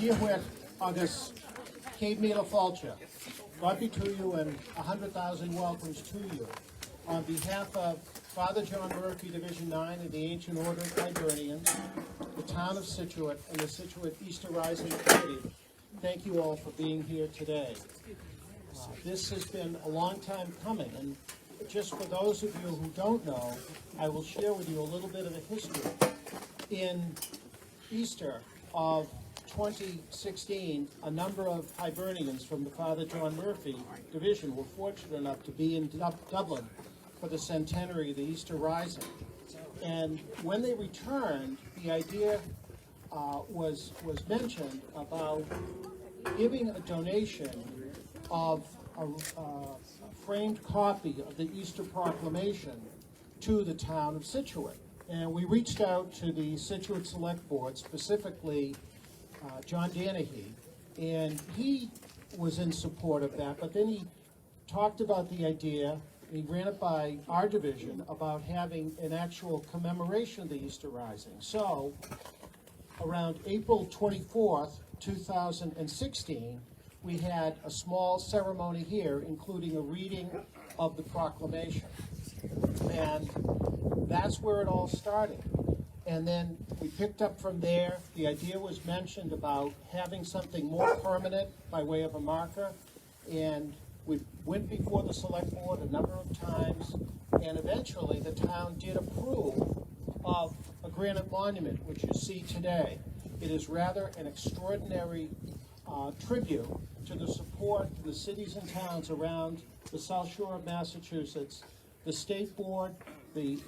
Herewith on this Cave Mila Fulcher, God be to you and 100,000 welcomes to you. On behalf of Father John Murphy, Division 9 of the Ancient Order of Hibernians, the town of Scituate, and the Scituate Easter Rising Committee, thank you all for being here today. This has been a long time coming, and just for those of you who don't know, I will share with you a little bit of a history. In Easter of 2016, a number of Hibernians from the Father John Murphy Division were fortunate enough to be in Dublin for the centenary of the Easter Rising. And when they returned, the idea was mentioned about giving a donation of a framed copy of the Easter Proclamation to the town of Scituate. And we reached out to the Scituate Select Board, specifically John Danahy, and he was in support of that, but then he talked about the idea, he ran it by our division, about having an actual commemoration of the Easter Rising. So, around April 24th, 2016, we had a small ceremony here, including a reading of the proclamation. And that's where it all started. And then we picked up from there. The idea was mentioned about having something more permanent by way of a marker. And we went before the select board a number of times. And eventually the town did approve of a granite monument, which you see today. It is rather an extraordinary tribute to the support of the cities and towns around the South Shore of Massachusetts, the State Board, the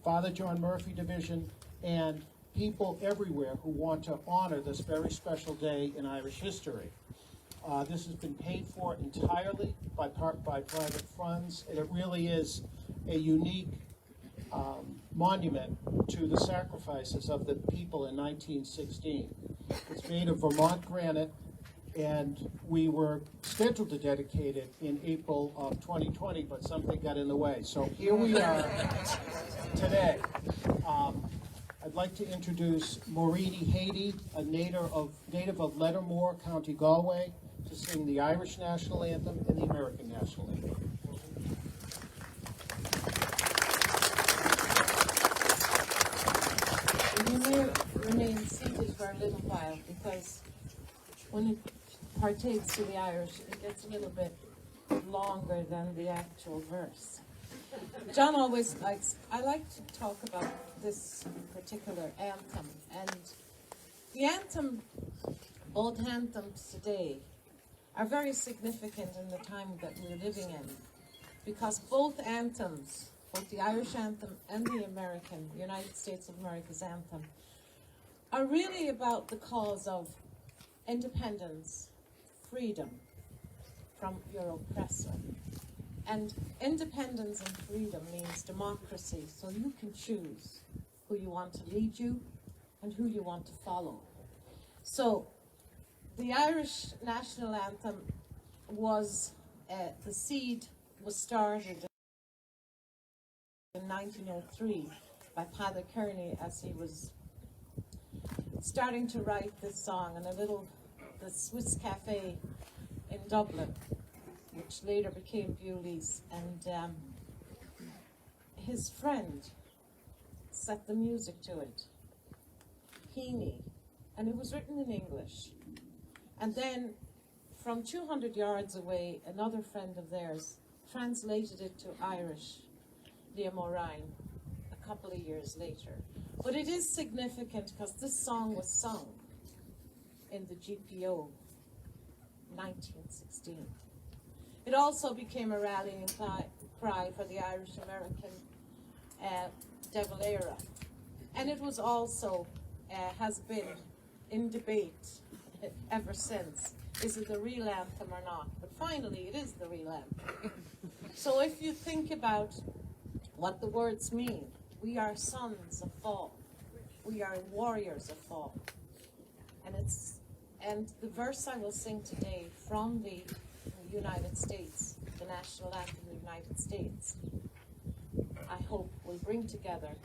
Father John Murphy Division, and people everywhere who want to honor this very special day in Irish history. This has been paid for entirely by private funds, and it really is a unique monument to the sacrifices of the people in 1916. It's made of Vermont granite, and we were scheduled to dedicate it in April of 2020, but something got in the way. So here we are today. I'd like to introduce Maureen Haiti, a native of Lettermore, County Galway, to sing the Irish National Anthem and the American National Anthem. You may remain seated for a little while, because when it partakes to the Irish, it gets a little bit longer than the actual verse. John always I like to talk about this particular anthem, and the anthem, both anthems today, are very significant in the time that we're living in, because both anthems, both the Irish anthem and the United States of America's anthem, are really about the cause of independence, freedom from your oppressor. And independence and freedom means democracy, so you can choose who you want to lead you and who you want to follow. So the Irish National Anthem was, the seed was started in 1903 by Father Kearney, as he was starting to write this song in the Swiss cafe in Dublin, which later became Bewley's, and his friend set the music to it, Heaney, and it was written in English. And then from 200 yards away, another friend of theirs translated it to Irish, Liam O'Ryan, a couple of years later. But it is significant because this song was sung in the GPO 1916. It also became a rallying cry for the Irish-American Devil era. And it was also, has been in debate ever since. Is it the real anthem or not? But finally, it is the real anthem. So if you think about what the words mean, we are sons of fall. We are warriors of fall. And the verse I will sing today from the United States, the national anthem of the United States, I hope will bring together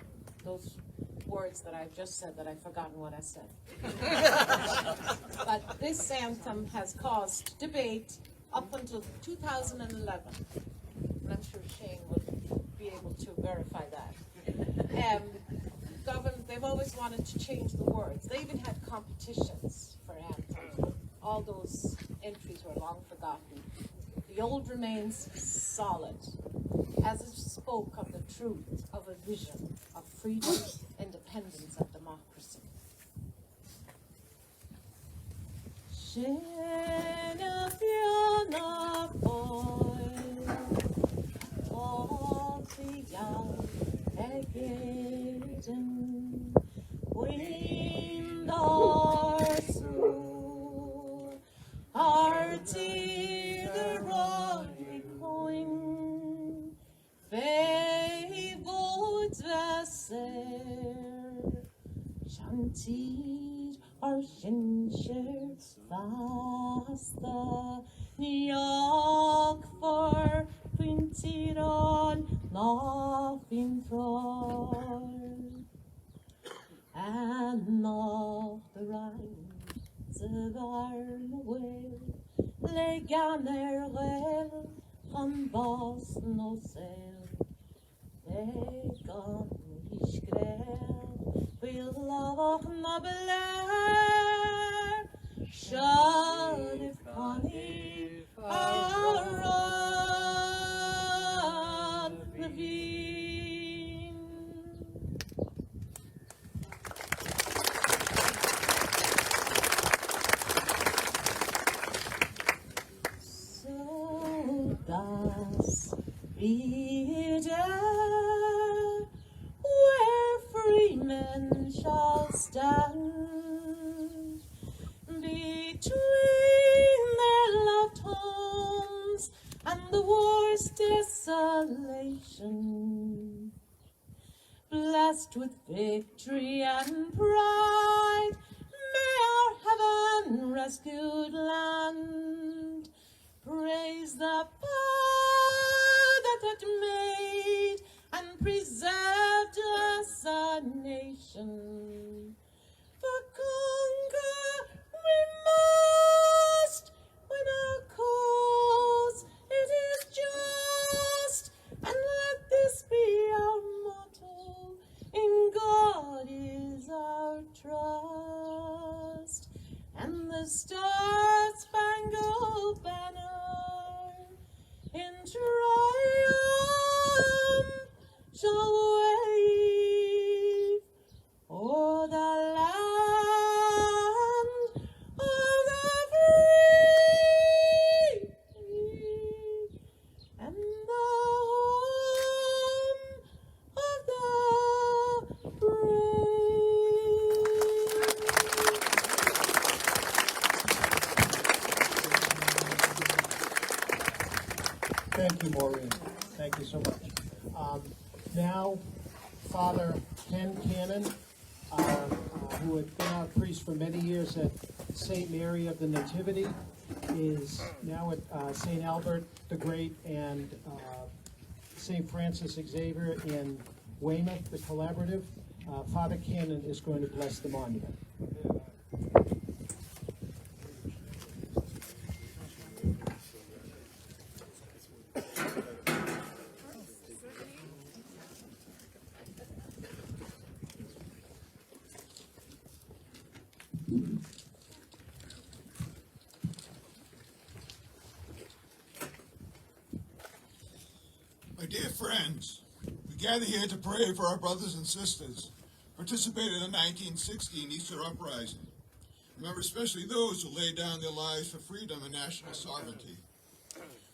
those words that I've just said that I've forgotten what I said. But this anthem has caused debate up until 2011. And I'm sure Shane will be able to verify that. They've always wanted to change the words. They even had competitions for anthems, but all those entries were long forgotten. The old remains solid, as it spoke of the truth of a vision of freedom, independence, and democracy. Tid ar sincher fasta Niak for Quintiron Nothing for And not the rhymes of Arnwell Leganer well on boss no sell Legan ich grell We'll love nobler Shall if honey Aron Levine. So das wieder where free men shall stand between their loved homes and the war's desolation. Blessed with victory and pride, may our heaven-rescued land praise the power that had made and preserved us a nation. For conquer we must, when our cause it is just, and let this be our motto, in God is our trust, and the star-spangled banner in triumph shall wave o'er the land of the free and the home of the brave. Thank you, Maureen. Thank you so much. Now, Father Ken Cannon, who had been our priest for many years at St. Mary of the Nativity, is now at St. Albert the Great and St. Francis Xavier in Weymouth, the Collaborative. Father Cannon is going to bless the monument. My dear friends, we gather here to pray for our brothers and sisters who participated in the 1916 Easter Uprising. Remember especially those who laid down their lives for freedom and national sovereignty.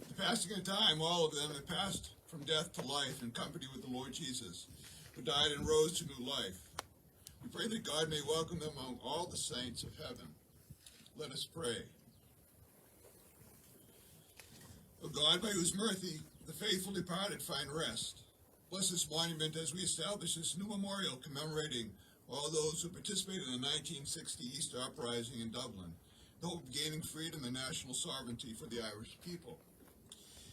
The passing of time, all of them have passed from death to life in company with the Lord Jesus, who died and rose to new life. We pray that God may welcome them among all the saints of heaven. Let us pray. O God, by whose mercy the faithful departed find rest, bless this monument as we establish this new memorial commemorating all those who participated in the 1960 Easter Uprising in Dublin, the hope of gaining freedom and national sovereignty for the Irish people.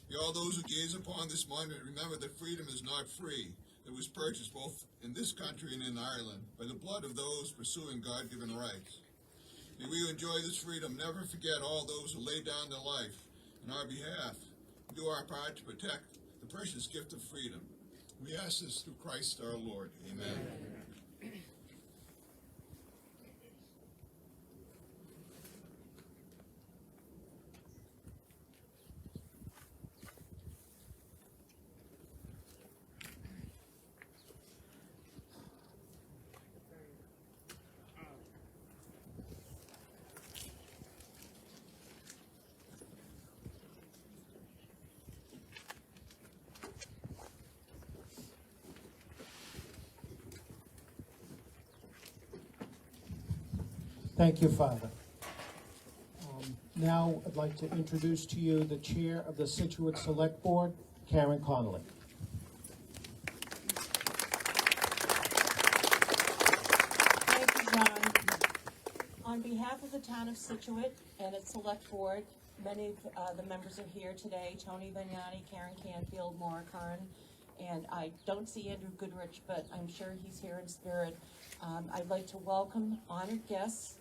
May all those who gaze upon this monument remember that freedom is not free, that was purchased both in this country and in Ireland by the blood of those pursuing God-given rights. May we enjoy this freedom, never forget all those who laid down their life on our behalf, and do our part to protect the precious gift of freedom. We ask this through Christ our Lord. Amen. Thank you, Father. Now I'd like to introduce to you the Chair of the Scituate Select Board, Karen Connolly. Thank you, John. On behalf of the town of Scituate and its select board, many of the members are here today: Tony Vignani, Karen Canfield, Maura Curran, and I don't see Andrew Goodrich, but I'm sure he's here in spirit. I'd like to welcome honored guests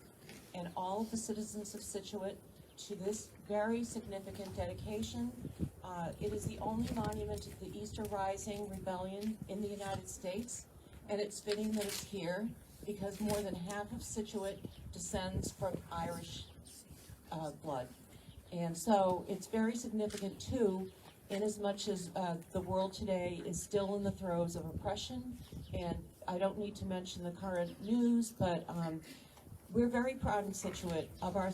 and all of the citizens of Scituate to this very significant dedication. It is the only monument to the Easter Rising rebellion in the United States, and it's fitting that it's here because more than half of Scituate descends from Irish blood. And so it's very significant too, in as much as the world today is still in the throes of oppression, and I don't need to mention the current news, but we're very proud in Scituate of our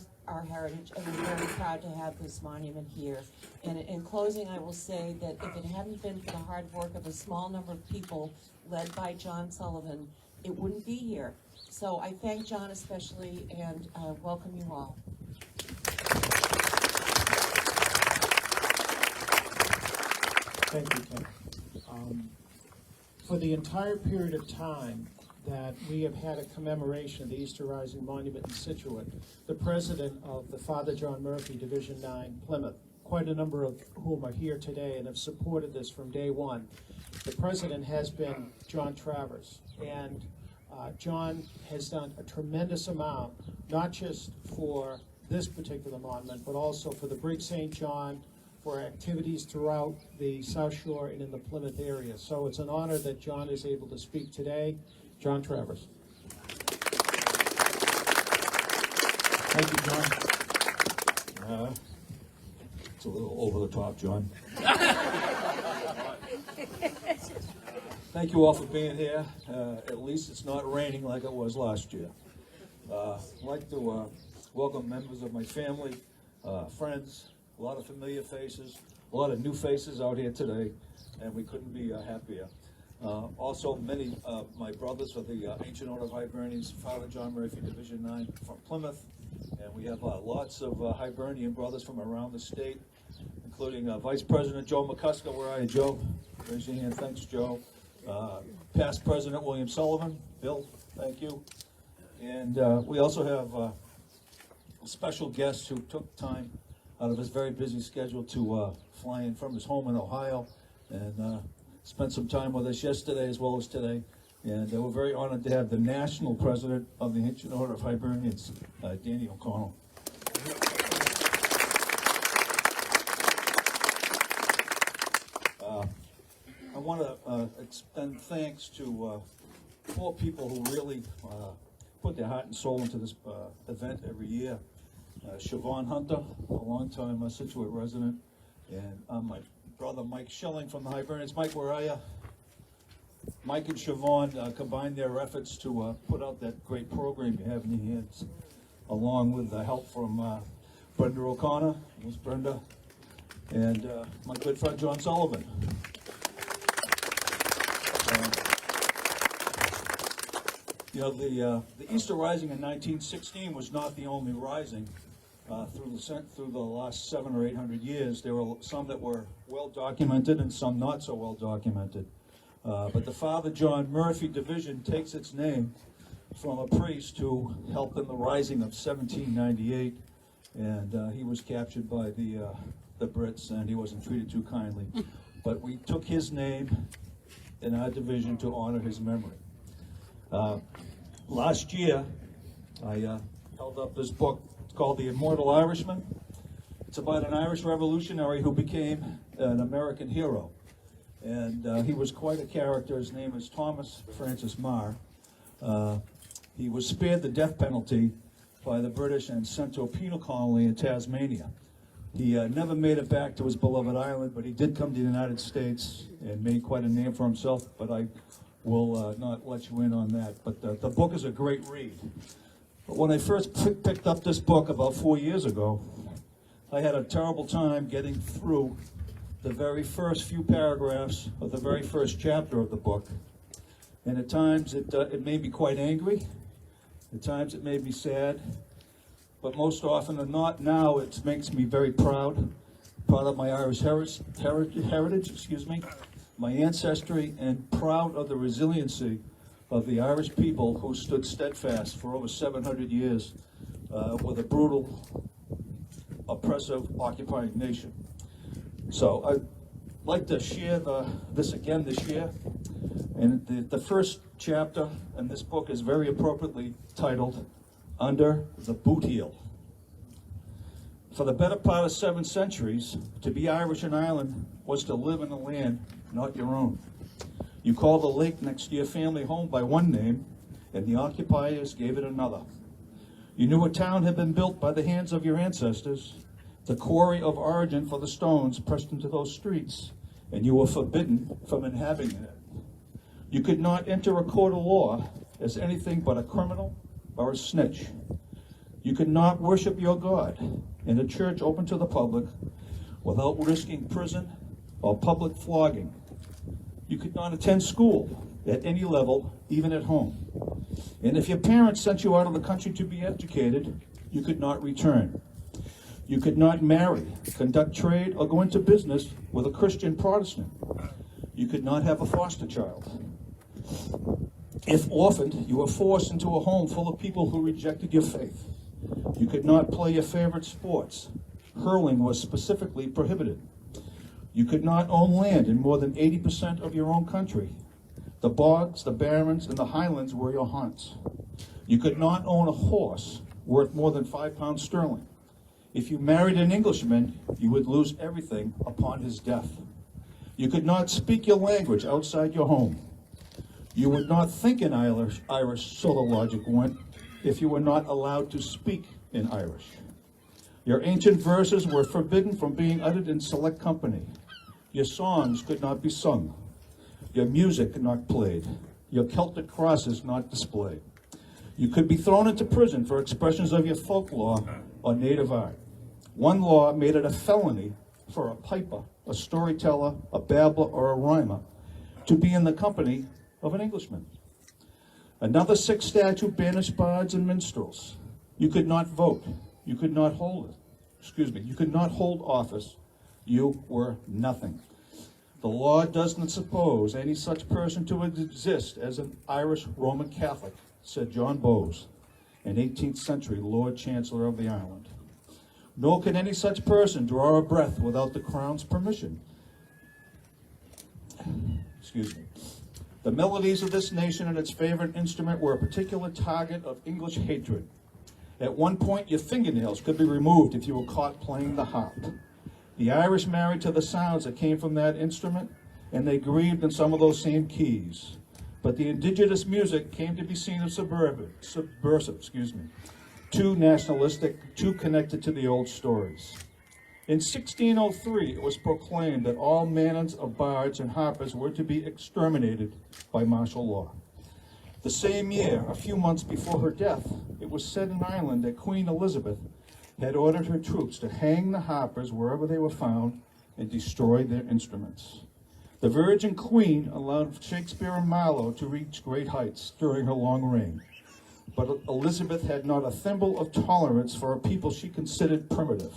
heritage, and we're very proud to have this monument here. And in closing, I will say that if it hadn't been for the hard work of a small number of people led by John Sullivan, it wouldn't be here. So I thank John especially, and welcome you all. Thank you, Kim. For the entire period of time that we have had a commemoration of the Easter Rising Monument in Scituate, the president of the Father John Murphy Division 9 Plymouth, quite a number of whom are here today and have supported this from day one. The president has been John Travers, and John has done a tremendous amount, not just for this particular monument, but also for the Brig St. John, for activities throughout the South Shore and in the Plymouth area. So it's an honor that John is able to speak today. John Travers. Thank you, John. It's a little over the top, John. Thank you all for being here. At least it's not raining like it was last year. I'd like to welcome members of my family, friends, a lot of familiar faces, a lot of new faces out here today, and we couldn't be happier. Also, many of my brothers of the Ancient Order of Hibernians, Father John Murphy, Division 9 from Plymouth, and we have lots of Hibernian brothers from around the state, including Vice President Joe McCusker. Where are you, Joe? Raise your hand. Thanks, Joe. Past President William Sullivan. Bill, thank you. And we also have a special guest who took time out of his very busy schedule to fly in from his home in Ohio and spent some time with us yesterday as well as today. And we're very honored to have the national president of the Ancient Order of Hibernians, Danny O'Connell. I want to extend thanks to 4 people who really put their heart and soul into this event every year. Siobhan Hunter, a longtime Scituate resident, and my brother Mike Schilling from the Hibernians. Mike, where are you? Mike and Siobhan combined their efforts to put out that great program you have in your hands, along with the help from Brenda O'Connor, Miss Brenda, and my good friend John Sullivan. You know, the Easter Rising in 1916 was not the only rising. Through the last 700 or 800 years, there were some that were well documented and some not so well documented. But the Father John Murphy Division takes its name from a priest who helped in the Rising of 1798, and he was captured by the Brits, and he wasn't treated too kindly. But we took his name in our division to honor his memory. Last year, I held up this book called The Immortal Irishman. It's about an Irish revolutionary who became an American hero. And he was quite a character. His name is Thomas Francis Meagher. He was spared the death penalty by the British and sent to a penal colony in Tasmania. He never made it back to his beloved island, but he did come to the United States and made quite a name for himself, but I will not let you in on that. But the book is a great read. But when I first picked up this book about 4 years ago, I had a terrible time getting through the very first few paragraphs of the very first chapter of the book. And at times it made me quite angry. At times it made me sad. But most often than not, now it makes me very proud of my Irish heritage, my ancestry, and proud of the resiliency of the Irish people who stood steadfast for over 700 years with a brutal, oppressive, occupying nation. So I'd like to share this again this year. And the first chapter in this book is very appropriately titled, Under the Boot Heel. For the better part of 7 centuries, to be Irish in Ireland was to live in a land not your own. You called the lake next to your family home by one name, and the occupiers gave it another. You knew a town had been built by the hands of your ancestors, the quarry of origin for the stones pressed into those streets, and you were forbidden from inhabiting it. You could not enter a court of law as anything but a criminal or a snitch. You could not worship your God in a church open to the public without risking prison or public flogging. You could not attend school at any level, even at home. And if your parents sent you out of the country to be educated, you could not return. You could not marry, conduct trade, or go into business with a Christian Protestant. You could not have a foster child. If orphaned, you were forced into a home full of people who rejected your faith. You could not play your favorite sports. Hurling was specifically prohibited. You could not own land in more than 80% of your own country. The bogs, the barrens, and the highlands were your haunts. You could not own a horse worth more than £5 sterling. If you married an Englishman, you would lose everything upon his death. You could not speak your language outside your home. You would not think in Irish, so the logic went, if you were not allowed to speak in Irish. Your ancient verses were forbidden from being uttered in select company. Your songs could not be sung. Your music not played. Your Celtic crosses not displayed. You could be thrown into prison for expressions of your folklore or native art. One law made it a felony for a piper, a storyteller, a babbler, or a rhymer to be in the company of an Englishman. Another 6 statute banished bards and minstrels. You could not vote. You could not hold you could not hold office. You were nothing. The law does not suppose any such person to exist as an Irish Roman Catholic, said John Bowes, an 18th century Lord Chancellor of the island. Nor could any such person draw a breath without the Crown's permission. The melodies of this nation and its favorite instrument were a particular target of English hatred. At one point, your fingernails could be removed if you were caught playing the harp. The Irish married to the sounds that came from that instrument, and they grieved in some of those same keys. But the indigenous music came to be seen as subversive, too nationalistic, too connected to the old stories. In 1603, it was proclaimed that all manners of bards and harpers were to be exterminated by martial law. The same year, a few months before her death, it was said in Ireland that Queen Elizabeth had ordered her troops to hang the harpers wherever they were found and destroy their instruments. The Virgin Queen allowed Shakespeare and Marlowe to reach great heights during her long reign, but Elizabeth had not a thimble of tolerance for a people she considered primitive.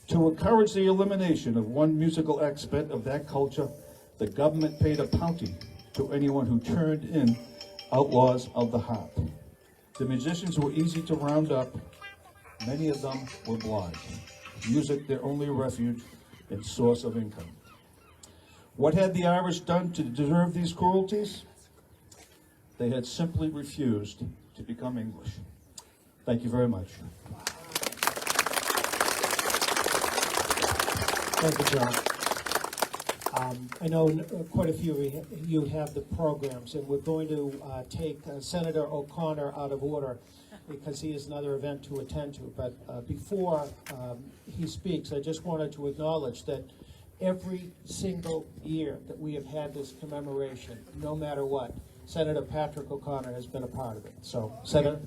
To encourage the elimination of one musical aspect of that culture, the government paid a bounty to anyone who turned in outlaws of the harp. The musicians were easy to round up. Many of them were blind. Music their only refuge and source of income. What had the Irish done to deserve these cruelties? They had simply refused to become English. Thank you very much. Thank you, John. I know quite a few of you have the programs, and we're going to take Senator O'Connor out of order because he has another event to attend to. But before he speaks, I just wanted to acknowledge that every single year that we have had this commemoration, no matter what, Senator Patrick O'Connor has been a part of it. So, Senator.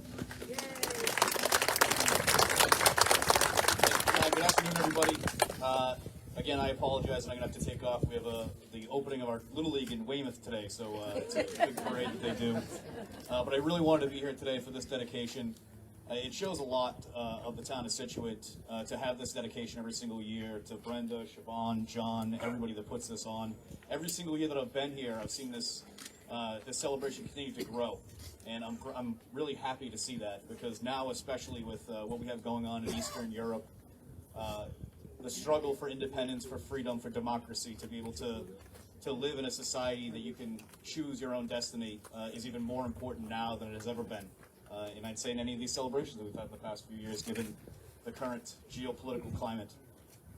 Good afternoon, everybody. Again, I apologize, and I'm going to have to take off. We have the opening of our Little League in Weymouth today, so it's a big parade that they do. But I really wanted to be here today for this dedication. It shows a lot of the town of Scituate to have this dedication every single year, to Brenda, Siobhan, John, everybody that puts this on. Every single year that I've been here, I've seen this celebration continue to grow. And I'm really happy to see that, because now, especially with what we have going on in Eastern Europe, the struggle for independence, for freedom, for democracy, to be able to live in a society that you can choose your own destiny is even more important now than it has ever been. And I'd say in any of these celebrations that we've had in the past few years, given the current geopolitical climate.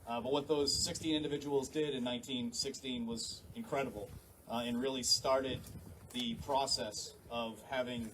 But what those 16 individuals did in 1916 was incredible, and really started the process of having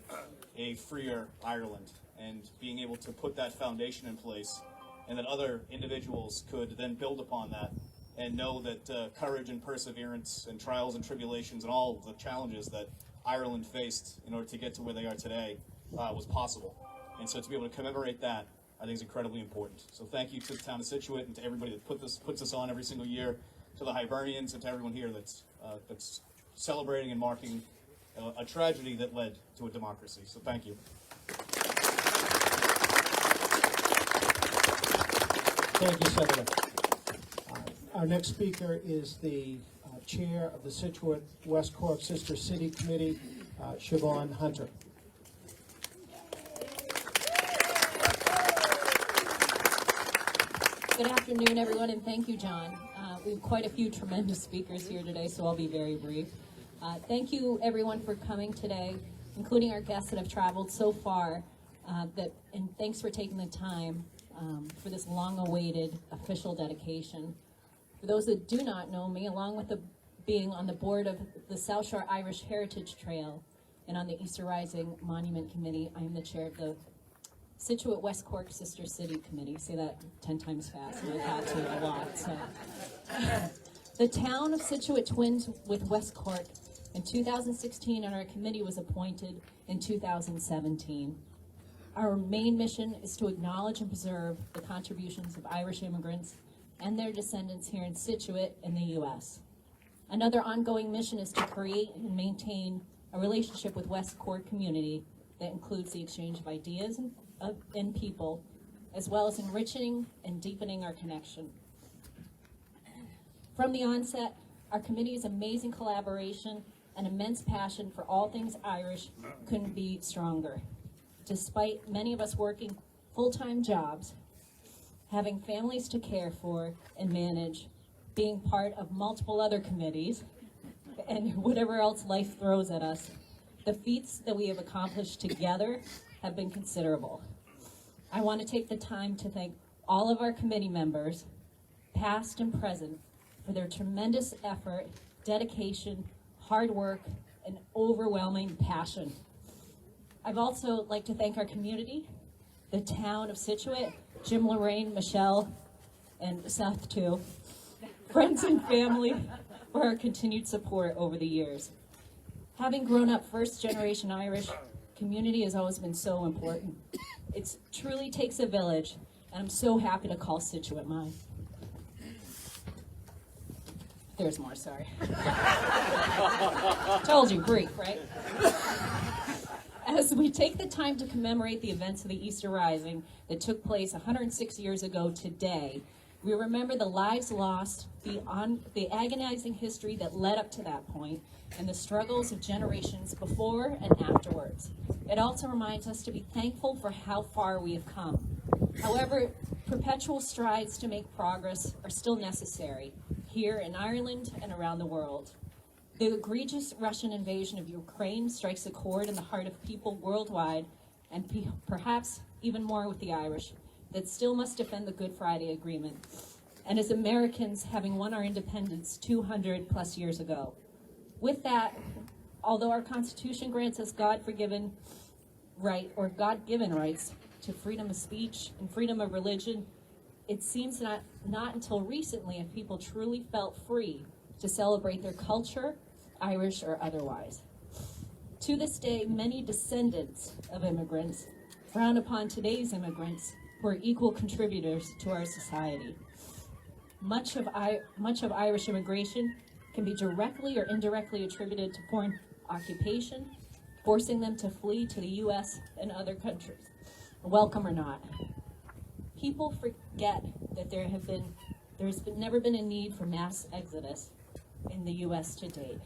a freer Ireland and being able to put that foundation in place, and that other individuals could then build upon that and know that courage and perseverance and trials and tribulations and all the challenges that Ireland faced in order to get to where they are today was possible. And so to be able to commemorate that, I think is incredibly important. So thank you to the town of Scituate and to everybody that puts us on every single year, to the Hibernians and to everyone here that's celebrating and marking a tragedy that led to a democracy. So thank you. Thank you, Senator. Our next speaker is the chair of the Scituate West Cork Sister City Committee, Siobhan Hunter. Good afternoon, everyone, and thank you, John. We have quite a few tremendous speakers here today, so I'll be very brief. Thank you, everyone, for coming today, including our guests that have traveled so far, and thanks for taking the time for this long-awaited official dedication. For those that do not know me, along with being on the board of the South Shore Irish Heritage Trail and on the Easter Rising Monument Committee, I am the chair of the Scituate West Cork Sister City Committee. Say that 10 times fast, and I've had to a lot. So. The town of Scituate twinned with West Cork in 2016, and our committee was appointed in 2017. Our main mission is to acknowledge and preserve the contributions of Irish immigrants and their descendants here in Scituate in the U.S. Another ongoing mission is to create and maintain a relationship with West Cork community that includes the exchange of ideas and people, as well as enriching and deepening our connection. From the onset, our committee's amazing collaboration and immense passion for all things Irish couldn't be stronger. Despite many of us working full-time jobs, having families to care for and manage, being part of multiple other committees, and whatever else life throws at us, the feats that we have accomplished together have been considerable. I want to take the time to thank all of our committee members, past and present, for their tremendous effort, dedication, hard work, and overwhelming passion. I'd also like to thank our community, the town of Scituate, Jim, Lorraine, Michelle, and Seth too, friends and family for our continued support over the years. Having grown up first-generation Irish, community has always been so important. It truly takes a village, and I'm so happy to call Scituate mine. There's more, sorry. Told you, brief, right? As we take the time to commemorate the events of the Easter Rising that took place 106 years ago today, we remember the lives lost, the agonizing history that led up to that point, and the struggles of generations before and afterwards. It also reminds us to be thankful for how far we have come. However, perpetual strides to make progress are still necessary here in Ireland and around the world. The egregious Russian invasion of Ukraine strikes a chord in the heart of people worldwide, and perhaps even more with the Irish, that still must defend the Good Friday Agreement, and as Americans having won our independence 200 plus years ago. With that, although our Constitution grants us God-given rights to freedom of speech and freedom of religion, it seems not until recently have people truly felt free to celebrate their culture, Irish or otherwise. To this day, many descendants of immigrants frown upon today's immigrants who are equal contributors to our society. Much of Irish immigration can be directly or indirectly attributed to foreign occupation, forcing them to flee to the U.S. and other countries, welcome or not. People forget that there's never been a need for mass exodus in the U.S. to date.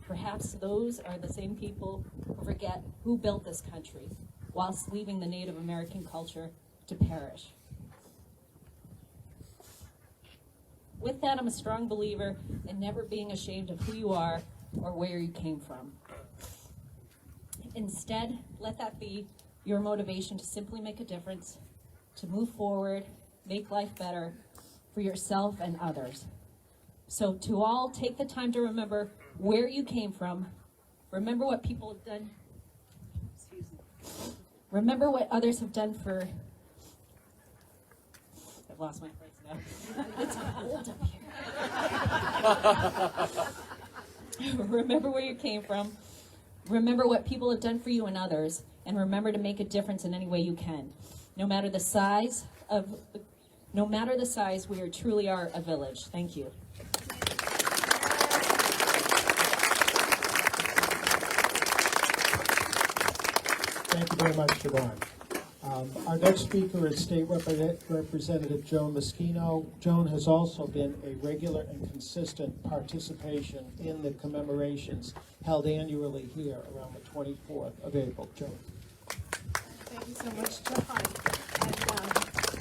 Perhaps those are the same people who forget who built this country, whilst leaving the Native American culture to perish. With that, I'm a strong believer in never being ashamed of who you are or where you came from. Instead, let that be your motivation to simply make a difference, to move forward, make life better for yourself and others. So to all, take the time to remember where you came from, remember what people have done, remember what others have done for, I've lost my place now. It's cold up here. Remember where you came from, remember what people have done for you and others, and remember to make a difference in any way you can. No matter the size, we truly are a village. Thank you. Thank you very much, Siobhan. Our next speaker is State Representative Joan Mosquino. Joan has also been a regular and consistent participation in the commemorations held annually here around the 24th of April. Joan. Thank you so much, John. And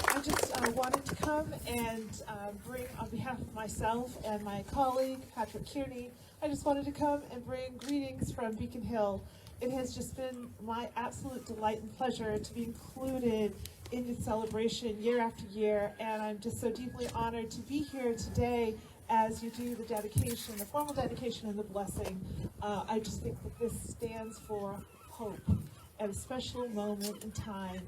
I just wanted to come and bring, on behalf of myself and my colleague, Patrick Kearney, I just wanted to come and bring greetings from Beacon Hill. It has just been my absolute delight and pleasure to be included in the celebration year after year, and I'm just so deeply honored to be here today as you do the dedication, the formal dedication and the blessing. I just think that this stands for hope at a special moment in time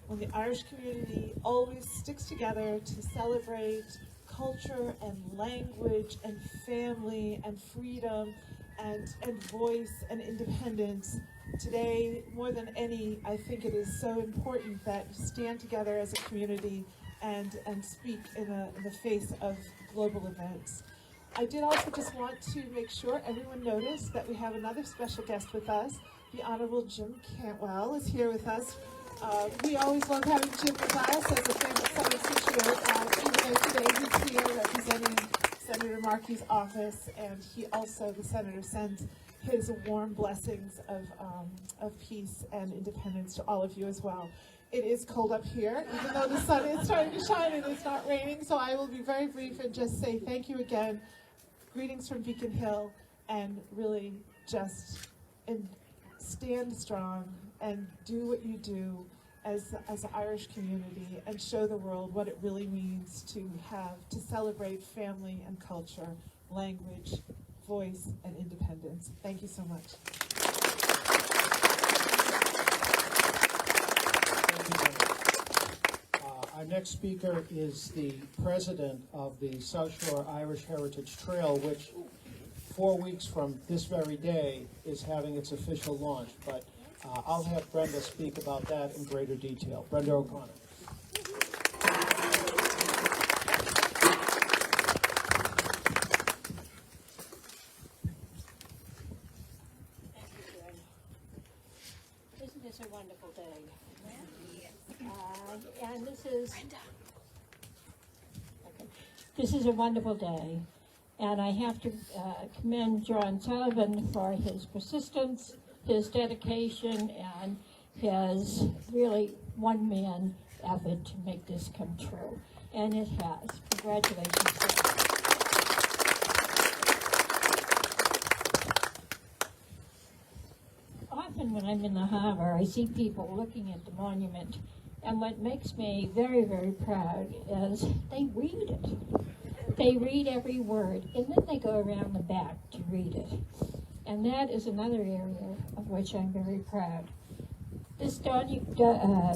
when the Irish community always sticks together to celebrate culture and language and family and freedom and voice and independence. Today, more than any, I think it is so important that you stand together as a community and speak in the face of global events. I did also just want to make sure everyone noticed that we have another special guest with us. The Honorable Jim Cantwell is here with us. We always love having Jim with us as a famous son of Scituate, even though today he's here representing Senator Markey's office, and the senator sends his warm blessings of peace and independence to all of you as well. It is cold up here, even though the sun is starting to shine and it's not raining, so I will be very brief and just say thank you again. Greetings from Beacon Hill, and really just stand strong and do what you do as an Irish community and show the world what it really means to celebrate family and culture, language, voice, and independence. Thank you so much. Our next speaker is the president of the South Shore Irish Heritage Trail, which 4 weeks from this very day is having its official launch. But I'll have Brenda speak about that in greater detail. Brenda O'Connor. Isn't this a wonderful day? And this is a wonderful day. And I have to commend John Sullivan for his persistence, his dedication, and his really one-man effort to make this come true. And it has. Congratulations. Often when I'm in the harbor, I see people looking at the monument And what makes me very, very proud is they read it. They read every word, and then they go around the back to read it. And that is another area of which I'm very proud. This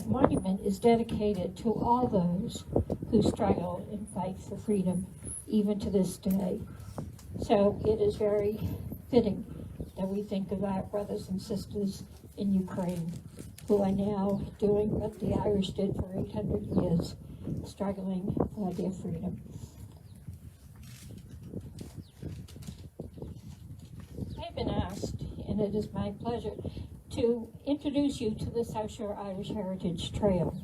monument is dedicated to all those who struggle and fight for freedom, even to this day. So it is very fitting that we think of our brothers and sisters in Ukraine, who are now doing what the Irish did for 800 years, struggling for their freedom. I've been asked, and it is my pleasure, to introduce you to the South Shore Irish Heritage Trail.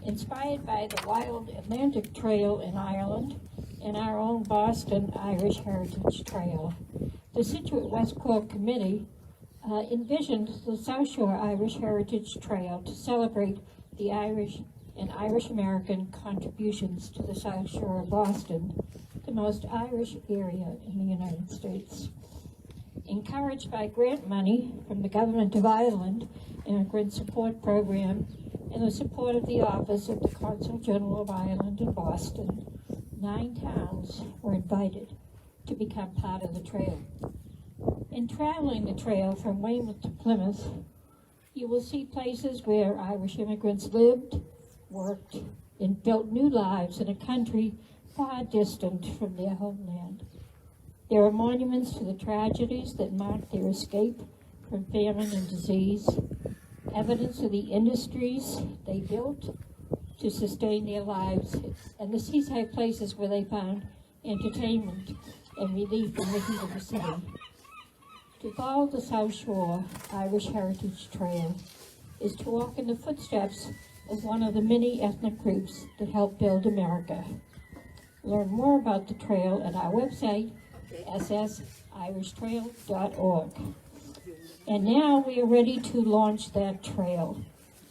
Inspired by the Wild Atlantic Trail in Ireland and our own Boston Irish Heritage Trail, the Scituate West Cork Committee envisioned the South Shore Irish Heritage Trail to celebrate the Irish and Irish American contributions to the South Shore of Boston, the most Irish area in the United States. Encouraged by grant money from the Government of Ireland, Immigrant Support Program, and the support of the Office of the Consul General of Ireland in Boston, 9 towns were invited to become part of the trail. In traveling the trail from Weymouth to Plymouth, you will see places where Irish immigrants lived, worked, and built new lives in a country far distant from their homeland. There are monuments to the tragedies that marked their escape from famine and disease, evidence of the industries they built to sustain their lives, and the seaside places where they found entertainment and relief in the heat of the city. To follow the South Shore Irish Heritage Trail is to walk in the footsteps of one of the many ethnic groups that helped build America. Learn more about the trail at our website, ssirishtrail.org. And now we are ready to launch that trail.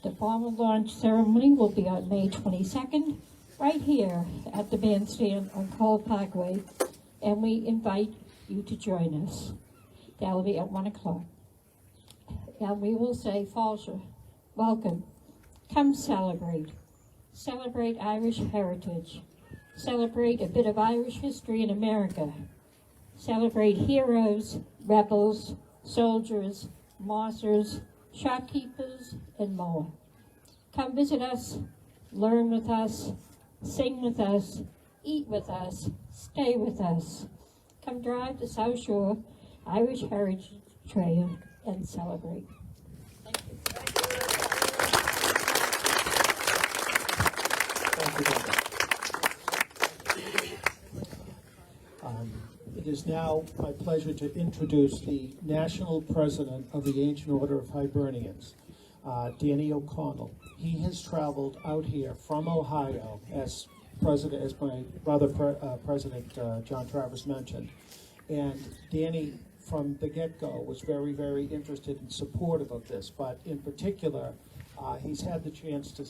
The formal launch ceremony will be on May 22nd, right here at the bandstand on Cole Parkway, and we invite you to join us. That will be at 1 o'clock. And we will say, Falsher, welcome. Come celebrate. Celebrate Irish heritage. Celebrate a bit of Irish history in America. Celebrate heroes, rebels, soldiers, mossers, shopkeepers, and more. Come visit us, learn with us, sing with us, eat with us, stay with us. Come drive the South Shore Irish Heritage Trail and celebrate. Thank you. It is now my pleasure to introduce the National President of the Ancient Order of Hibernians, Danny O'Connell. He has traveled out here from Ohio, as my brother President John Travers mentioned. And Danny, from the get-go, was very, very interested and supportive of this. But in particular, he's had the chance to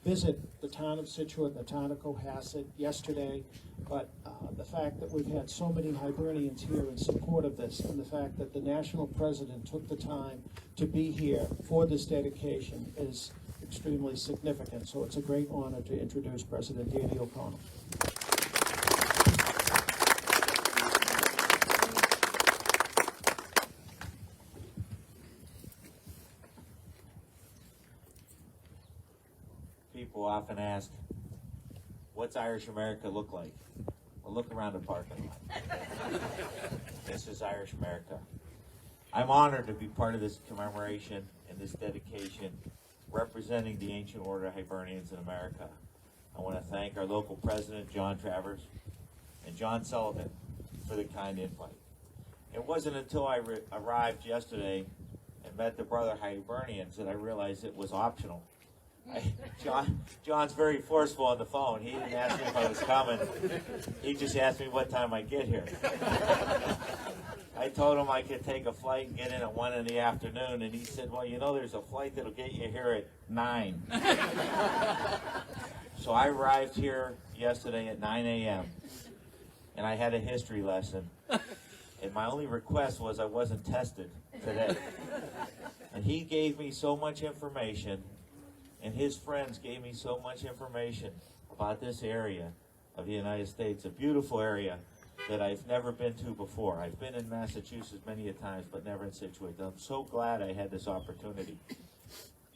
visit the town of Scituate, the town of Cohasset yesterday. But the fact that we've had so many Hibernians here in support of this, and the fact that the national president took the time to be here for this dedication is extremely significant. So it's a great honor to introduce President Danny O'Connell. People often ask, what's Irish America look like? Well, look around the parking lot. This is Irish America. I'm honored to be part of this commemoration and this dedication representing the Ancient Order of Hibernians in America. I want to thank our local president, John Travers, and John Sullivan for the kind invite. It wasn't until I arrived yesterday and met the brother Hibernians that I realized it was optional. John's very forceful on the phone. He didn't ask me if I was coming. He just asked me what time I'd get here. I told him I could take a flight and get in at 1 in the afternoon, and he said, well, you know, there's a flight that'll get you here at 9. So I arrived here yesterday at 9 a.m., and I had a history lesson. And my only request was I wasn't tested today. And he gave me so much information and his friends gave me so much information about this area of the United States, a beautiful area that I've never been to before. I've been in Massachusetts many a times, but never in Scituate. I'm so glad I had this opportunity.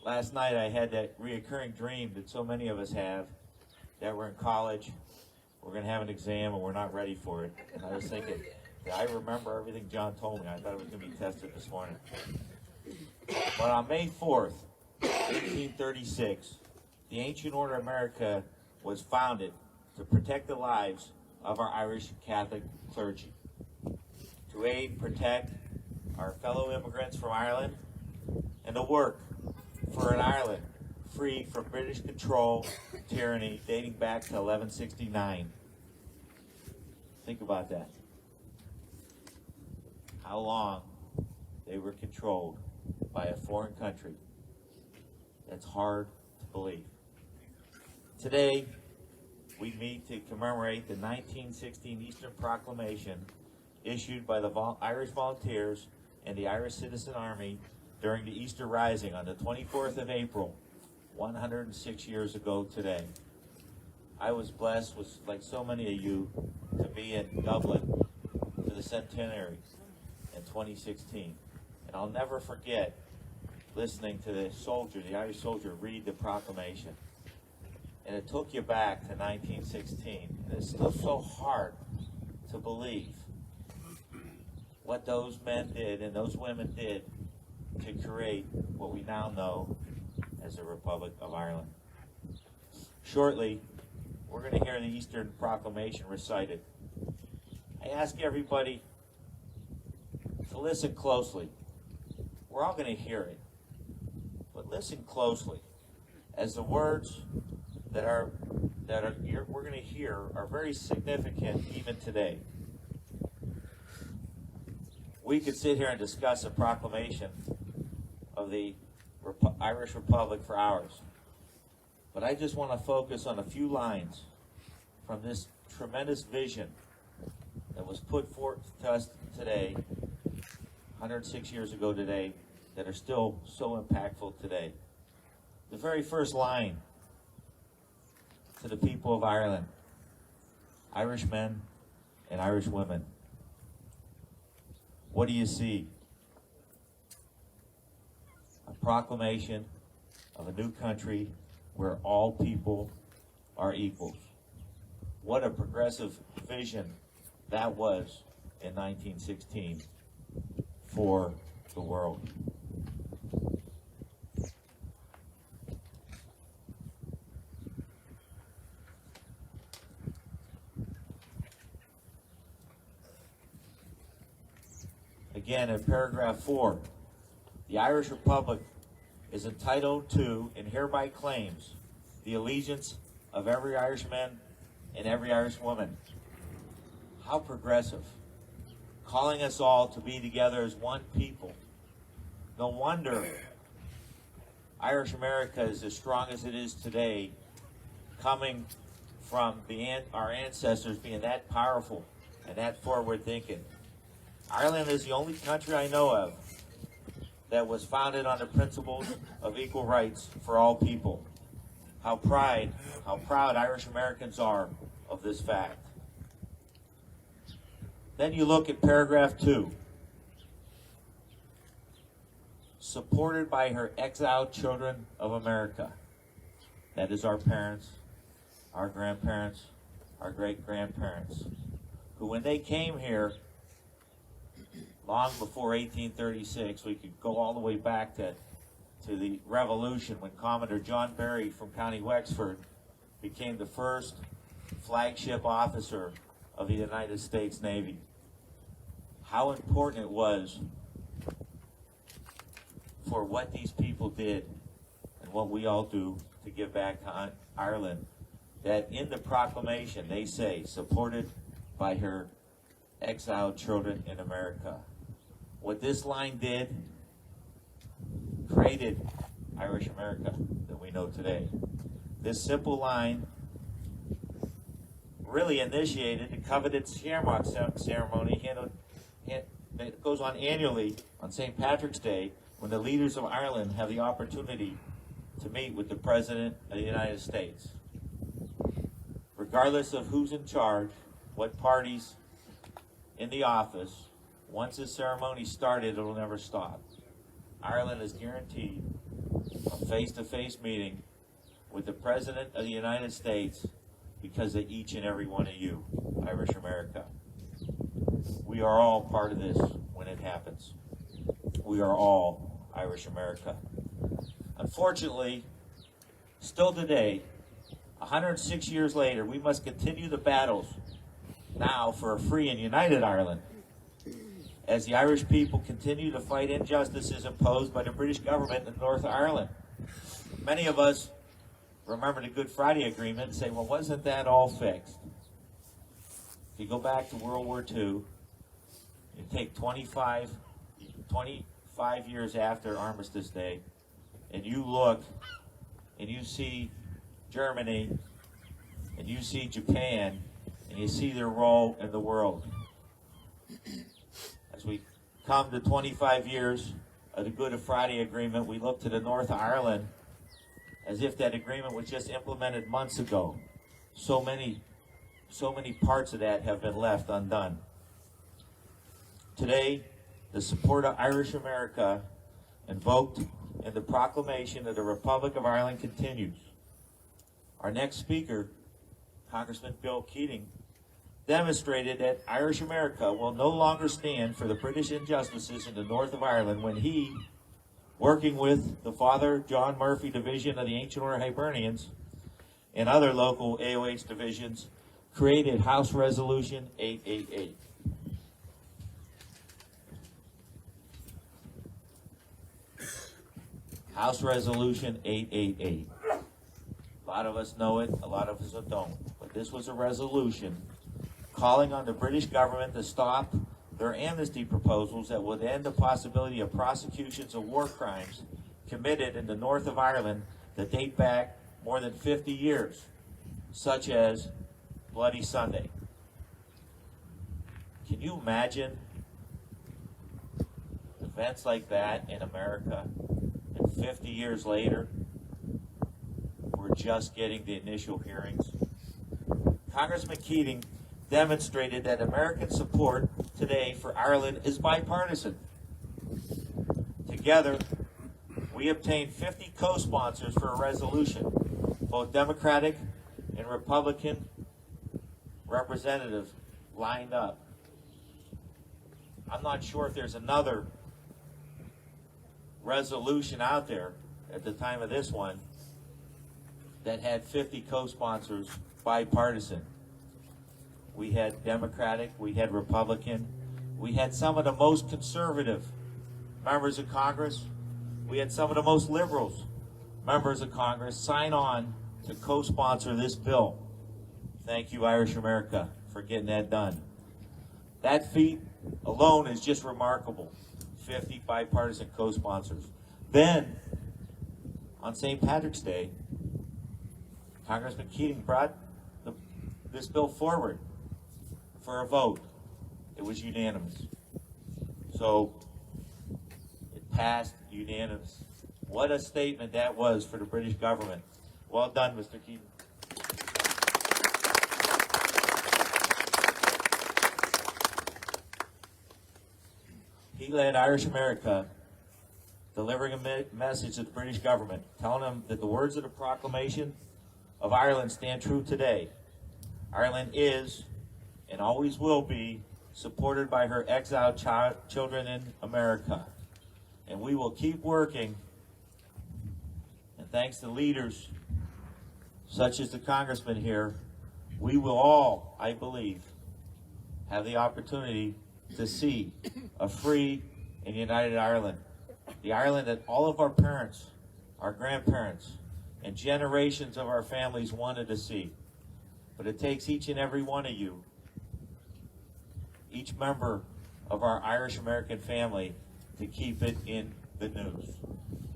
Last night I had that reoccurring dream that so many of us have, that we're in college, we're going to have an exam, and we're not ready for it. And I was thinking, I remember everything John told me. I thought it was going to be tested this morning. But on May 4th, 1836, the Ancient Order of America was founded to protect the lives of our Irish Catholic clergy, to aid and protect our fellow immigrants from Ireland, and to work for an Ireland free from British control, tyranny, dating back to 1169. Think about that. How long they were controlled by a foreign country. That's hard to believe. Today, we meet to commemorate the 1916 Easter Proclamation issued by the Irish Volunteers and the Irish Citizen Army during the Easter Rising on the 24th of April, 106 years ago today. I was blessed, with, like so many of you, to be in Dublin for the centenary in 2016. And I'll never forget listening to the soldier, the Irish soldier, read the proclamation. And it took you back to 1916. And it's still so hard to believe what those men did and those women did to create what we now know as the Republic of Ireland. Shortly, we're going to hear the Easter Proclamation recited. I ask everybody to listen closely. We're all going to hear it, but listen closely, as the words that we're going to hear are very significant even today. We could sit here and discuss a proclamation of the Irish Republic for hours, but I just want to focus on a few lines from this tremendous vision that was put forth to us today, 106 years ago today, that are still so impactful today. The very first line to the people of Ireland, Irish men and Irish women. What do you see? A proclamation of a new country where all people are equals. What a progressive vision that was in 1916 for the world. Again, in paragraph 4, the Irish Republic is entitled to and hereby claims the allegiance of every Irishman and every Irish woman. How progressive. Calling us all to be together as one people. No wonder Irish America is as strong as it is today, coming from our ancestors being that powerful and that forward thinking. Ireland is the only country I know of that was founded on the principles of equal rights for all people. How proud Irish Americans are of this fact. Then you look at paragraph 2. Supported by her exiled children of America. That is our parents, our grandparents, our great-grandparents, who when they came here, long before 1836, we could go all the way back to the Revolution, when Commodore John Barry from County Wexford became the first flagship officer of the United States Navy. How important it was for what these people did and what we all do to give back to Ireland, that in the proclamation they say, supported by her exiled children in America. What this line did, created Irish America that we know today. This simple line really initiated the coveted Shamrock ceremony that goes on annually on St. Patrick's Day, when the leaders of Ireland have the opportunity to meet with the President of the United States. Regardless of who's in charge, what party's in the office, once the ceremony started, it'll never stop. Ireland is guaranteed a face-to-face meeting with the President of the United States because of each and every one of you, Irish America. We are all part of this when it happens. We are all Irish America. Unfortunately, still today, 106 years later, we must continue the battles now for a free and united Ireland as the Irish people continue to fight injustices imposed by the British government in Northern Ireland. Many of us remember the Good Friday Agreement and say, well, wasn't that all fixed? If you go back to World War II, you take 25 years after Armistice Day, and you look and you see Germany and you see Japan and you see their role in the world. As we come to 25 years of the Good Friday Agreement, we look to the North of Ireland as if that agreement was just implemented months ago. So many parts of that have been left undone. Today, the support of Irish America invoked in the proclamation of the Republic of Ireland continues. Our next speaker, Congressman Bill Keating, demonstrated that Irish America will no longer stand for the British injustices in the north of Ireland when he, working with the Father John Murphy Division of the Ancient Order Hibernians and other local AOH divisions, created House Resolution 888. House Resolution 888. A lot of us know it, a lot of us don't. But this was a resolution calling on the British government to stop their amnesty proposals that would end the possibility of prosecutions of war crimes committed in the north of Ireland that date back more than 50 years, such as Bloody Sunday. Can you imagine events like that in America? And 50 years later, we're just getting the initial hearings. Congressman Keating demonstrated that American support today for Ireland is bipartisan. Together, we obtained 50 co-sponsors for a resolution, both Democratic and Republican representatives lined up. I'm not sure if there's another resolution out there at the time of this one that had 50 co-sponsors bipartisan. We had Democratic, we had Republican, we had some of the most conservative members of Congress, we had some of the most liberals members of Congress sign on to co-sponsor this bill. Thank you, Irish America, for getting that done. That feat alone is just remarkable. 50 bipartisan co-sponsors. Then, on St. Patrick's Day, Congressman Keating brought this bill forward for a vote. It was unanimous. So, it passed unanimous. What a statement that was for the British government. Well done, Mr. Keating. He led Irish America delivering a message to the British government, telling them that the words of the Proclamation of Ireland stand true today. Ireland is and always will be supported by her exiled children in America. And we will keep working, and thanks to leaders such as the Congressman here, we will all, I believe, have the opportunity to see a free and united Ireland. The Ireland that all of our parents, our grandparents, and generations of our families wanted to see. But it takes each and every one of you, each member of our Irish American family, to keep it in the news.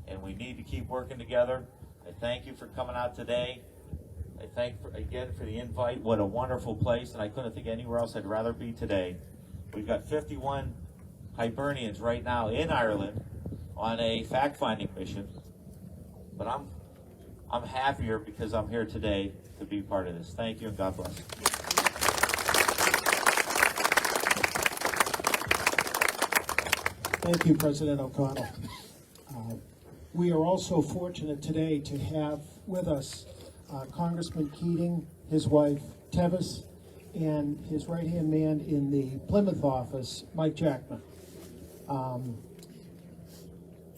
And we need to keep working together. I thank you for coming out today. I thank again for the invite. What a wonderful place, and I couldn't think anywhere else I'd rather be today. We've got 51 Hibernians right now in Ireland on a fact-finding mission, but I'm I'm happier because I'm here today to be part of this. Thank you and God bless. Thank you, President O'Connell. We are also fortunate today to have with us Congressman Keating, his wife Tevis, and his right-hand man in the Plymouth office, Mike Jackman.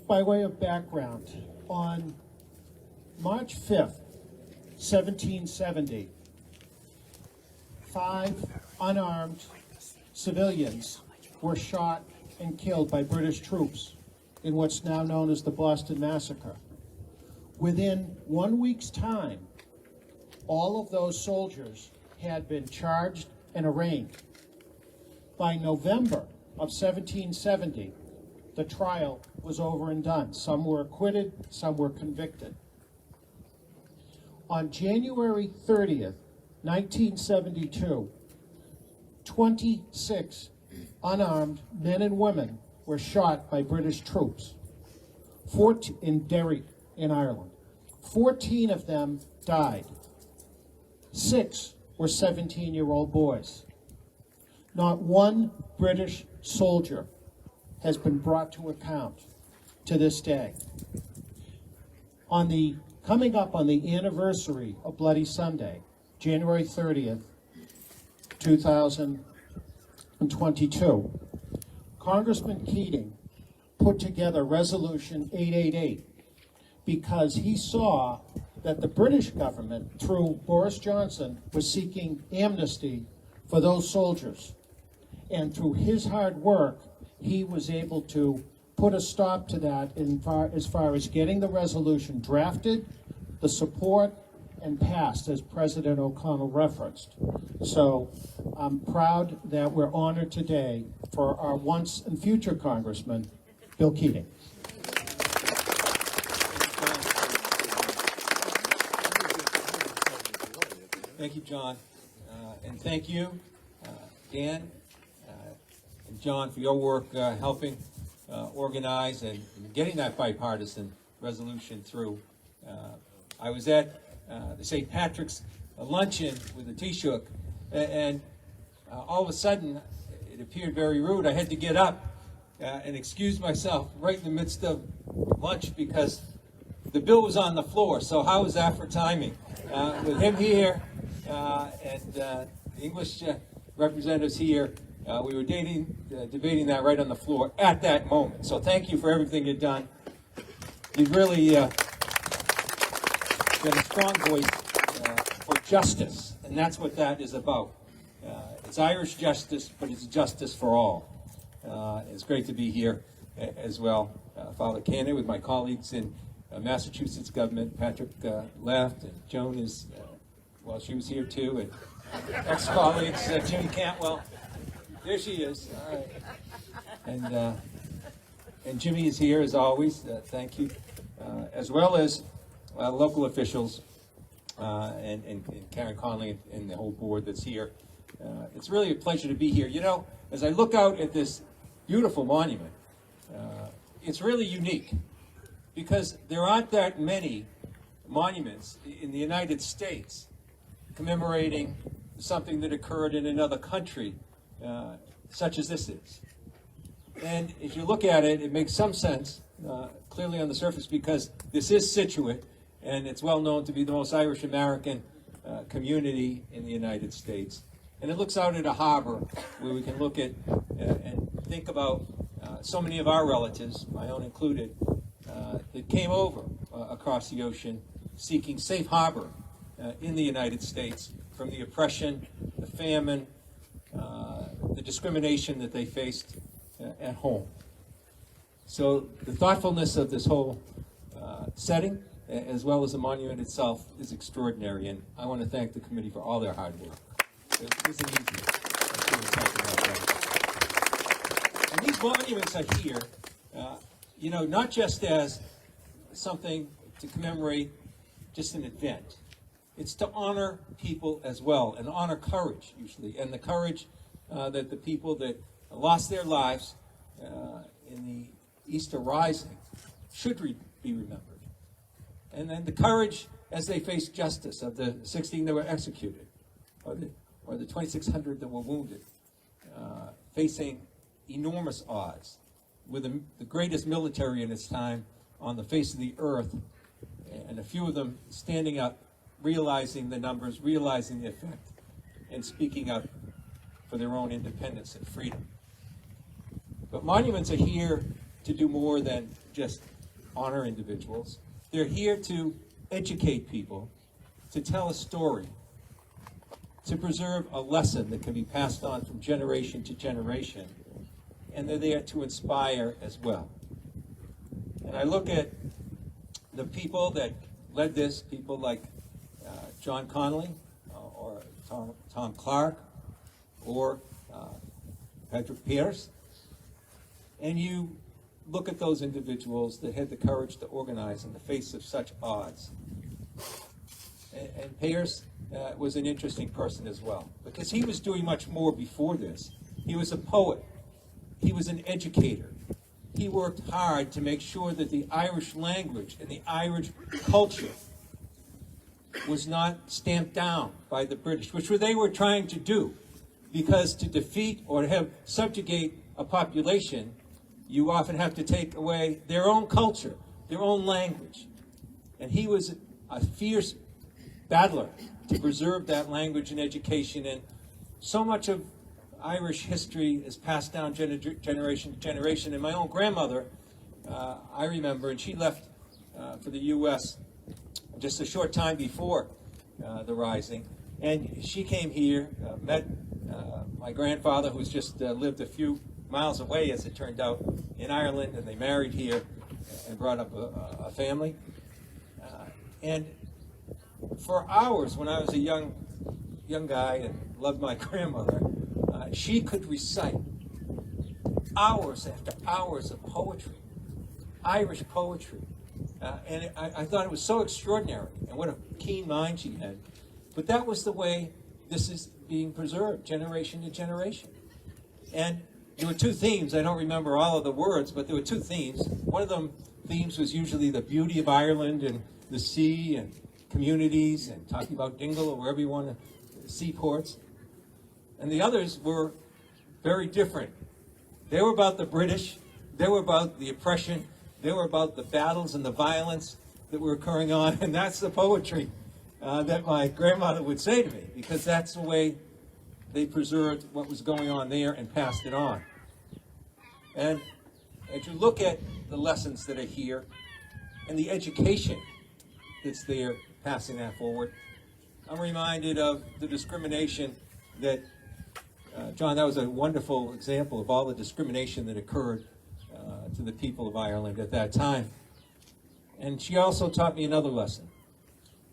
By way of background, on March 5th, 1770, 5 unarmed civilians were shot and killed by British troops in what's now known as the Boston Massacre. Within 1 week's time, all of those soldiers had been charged and arraigned. By November of 1770, the trial was over and done. Some were acquitted, some were convicted. On January 30th, 1972, 26 unarmed men and women were shot by British troops 14 in Derry, in Ireland. 14 of them died. 6 were 17-year-old boys. Not one British soldier has been brought to account to this day. Coming up on the anniversary of Bloody Sunday, January 30th, 2022, Congressman Keating put together Resolution 888 because he saw that the British government, through Boris Johnson, was seeking amnesty for those soldiers. And through his hard work, he was able to put a stop to that as far as getting the resolution drafted, the support, and passed, as President O'Connell referenced. So I'm proud that we're honored today for our once and future Congressman, Bill Keating. Thank you, John. And thank you, Dan and John, for your work helping organize and getting that bipartisan resolution through. I was at the St. Patrick's luncheon with the Taoiseach, and all of a sudden, it appeared very rude. I had to get up and excuse myself right in the midst of lunch because the bill was on the floor. So how was that for timing? With him here and the English representatives here, we were debating that right on the floor at that moment. So thank you for everything you've done. You've really been a strong voice for justice, and that's what that is about. It's Irish justice, but it's justice for all. It's great to be here as well. Father Cannon with my colleagues in Massachusetts government. Patrick left, and Joan is, well, she was here too, and ex-colleagues, Jim Cantwell. There she is. All right. And Jimmy is here as always. Thank you. As well as local officials and Karen Connolly and the whole board that's here. It's really a pleasure to be here. You know, as I look out at this beautiful monument, it's really unique because there aren't that many monuments in the United States commemorating something that occurred in another country, such as this is. And if you look at it, it makes some sense, clearly on the surface, because this is Scituate, and it's well known to be the most Irish American community in the United States. And it looks out at a harbor where we can look at and think about so many of our relatives, my own included, that came over across the ocean seeking safe harbor in the United States from the oppression, the famine, the discrimination that they faced at home. So the thoughtfulness of this whole setting, as well as the monument itself, is extraordinary, and I want to thank the committee for all their hard work. It isn't easy. And these monuments are here, you know, not just as something to commemorate just an event. It's to honor people as well, and honor courage, usually, and the courage that the people that lost their lives in the Easter Rising should be remembered. And then the courage as they faced justice of the 16 that were executed, or the 2,600 that were wounded, facing enormous odds, with the greatest military in its time on the face of the earth, and a few of them standing up, realizing the numbers, realizing the effect, and speaking up for their own independence and freedom. But monuments are here to do more than just honor individuals. They're here to educate people, to tell a story, to preserve a lesson that can be passed on from generation to generation, and they're there to inspire as well. And I look at the people that led this, people like John Connolly, or Tom Clark, or Patrick Pierce, and you look at those individuals that had the courage to organize in the face of such odds. And Pierce was an interesting person as well, because he was doing much more before this. He was a poet. He was an educator. He worked hard to make sure that the Irish language and the Irish culture was not stamped down by the British, which they were trying to do, because to defeat or to subjugate a population, you often have to take away their own culture, their own language. And he was a fierce battler to preserve that language and education. And so much of Irish history is passed down generation to generation. And my own grandmother, I remember, and she left for the U.S. just a short time before the Rising. And she came here, met my grandfather, who's just lived a few miles away, as it turned out, in Ireland, and they married here and brought up a family. And for hours, when I was a young guy and loved my grandmother, she could recite hours after hours of poetry, Irish poetry. And I thought it was so extraordinary, and what a keen mind she had. But that was the way this is being preserved, generation to generation. And there were two themes. I don't remember all of the words, but there were two themes. One of them themes was usually the beauty of Ireland and the sea and communities, and talking about Dingle or wherever you want to, seaports. And the others were very different. They were about the British. They were about the oppression. They were about the battles and the violence that were occurring on. And that's the poetry that my grandmother would say to me, because that's the way they preserved what was going on there and passed it on. And as you look at the lessons that are here and the education that's there, passing that forward, I'm reminded of the discrimination that, John, that was a wonderful example of all the discrimination that occurred to the people of Ireland at that time. And she also taught me another lesson.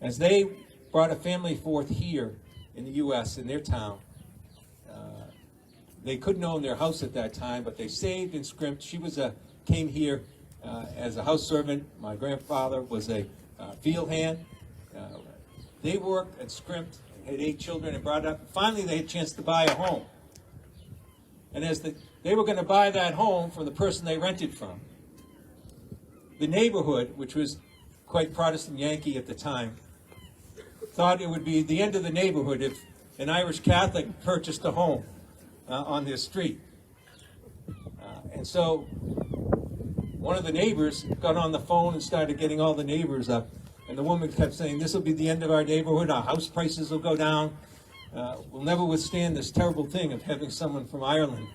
As they brought a family forth here in the U.S., in their town, they couldn't own their house at that time, but they saved and scrimped. She came here as a house servant. My grandfather was a field hand. They worked and scrimped, had 8 children and brought up. Finally, they had a chance to buy a home. And as they were going to buy that home from the person they rented from, the neighborhood, which was quite Protestant Yankee at the time, thought it would be the end of the neighborhood if an Irish Catholic purchased a home on their street. And so one of the neighbors got on the phone and started getting all the neighbors up. And the woman kept saying, this will be the end of our neighborhood, our house prices will go down. We'll never withstand this terrible thing of having someone from Ireland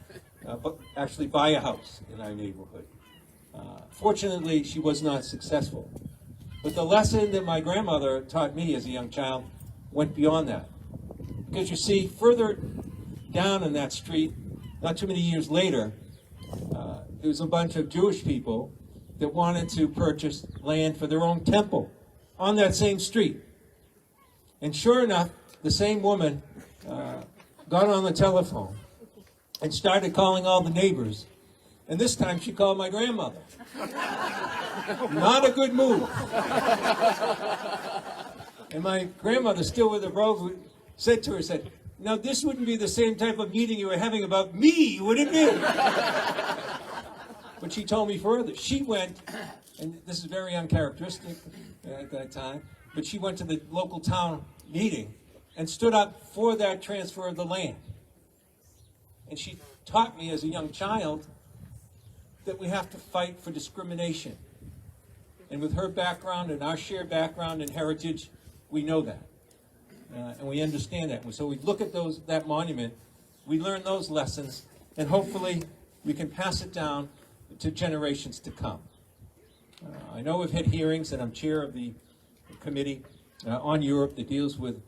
but actually buy a house in our neighborhood. Fortunately, she was not successful. But the lesson that my grandmother taught me as a young child went beyond that. Because you see, further down in that street, not too many years later, there was a bunch of Jewish people that wanted to purchase land for their own temple on that same street. And sure enough, the same woman got on the telephone and started calling all the neighbors. And this time she called my grandmother. Not a good move. And my grandmother, still with her brogue, said to her, said, now this wouldn't be the same type of meeting you were having about me, would it be? But she told me further. She went, and this is very uncharacteristic at that time, but she went to the local town meeting and stood up for that transfer of the land. And she taught me as a young child that we have to fight for discrimination. And with her background and our shared background and heritage, we know that. And we understand that. So we look at that monument, we learn those lessons, and hopefully we can pass it down to generations to come. I know we've had hearings, and I'm chair of the committee on Europe that deals with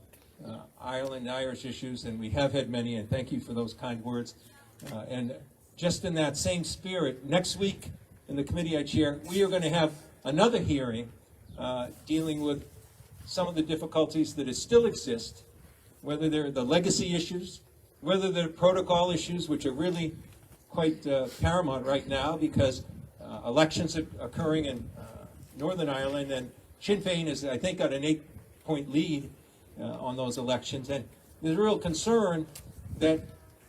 Ireland, Irish issues, and we have had many, and thank you for those kind words. And just in that same spirit, next week in the committee I chair, we are going to have another hearing dealing with some of the difficulties that still exist, whether they're the legacy issues, whether they're protocol issues, which are really quite paramount right now because elections are occurring in Northern Ireland, and Sinn Féin has, I think, got an 8-point lead on those elections. And there's a real concern that,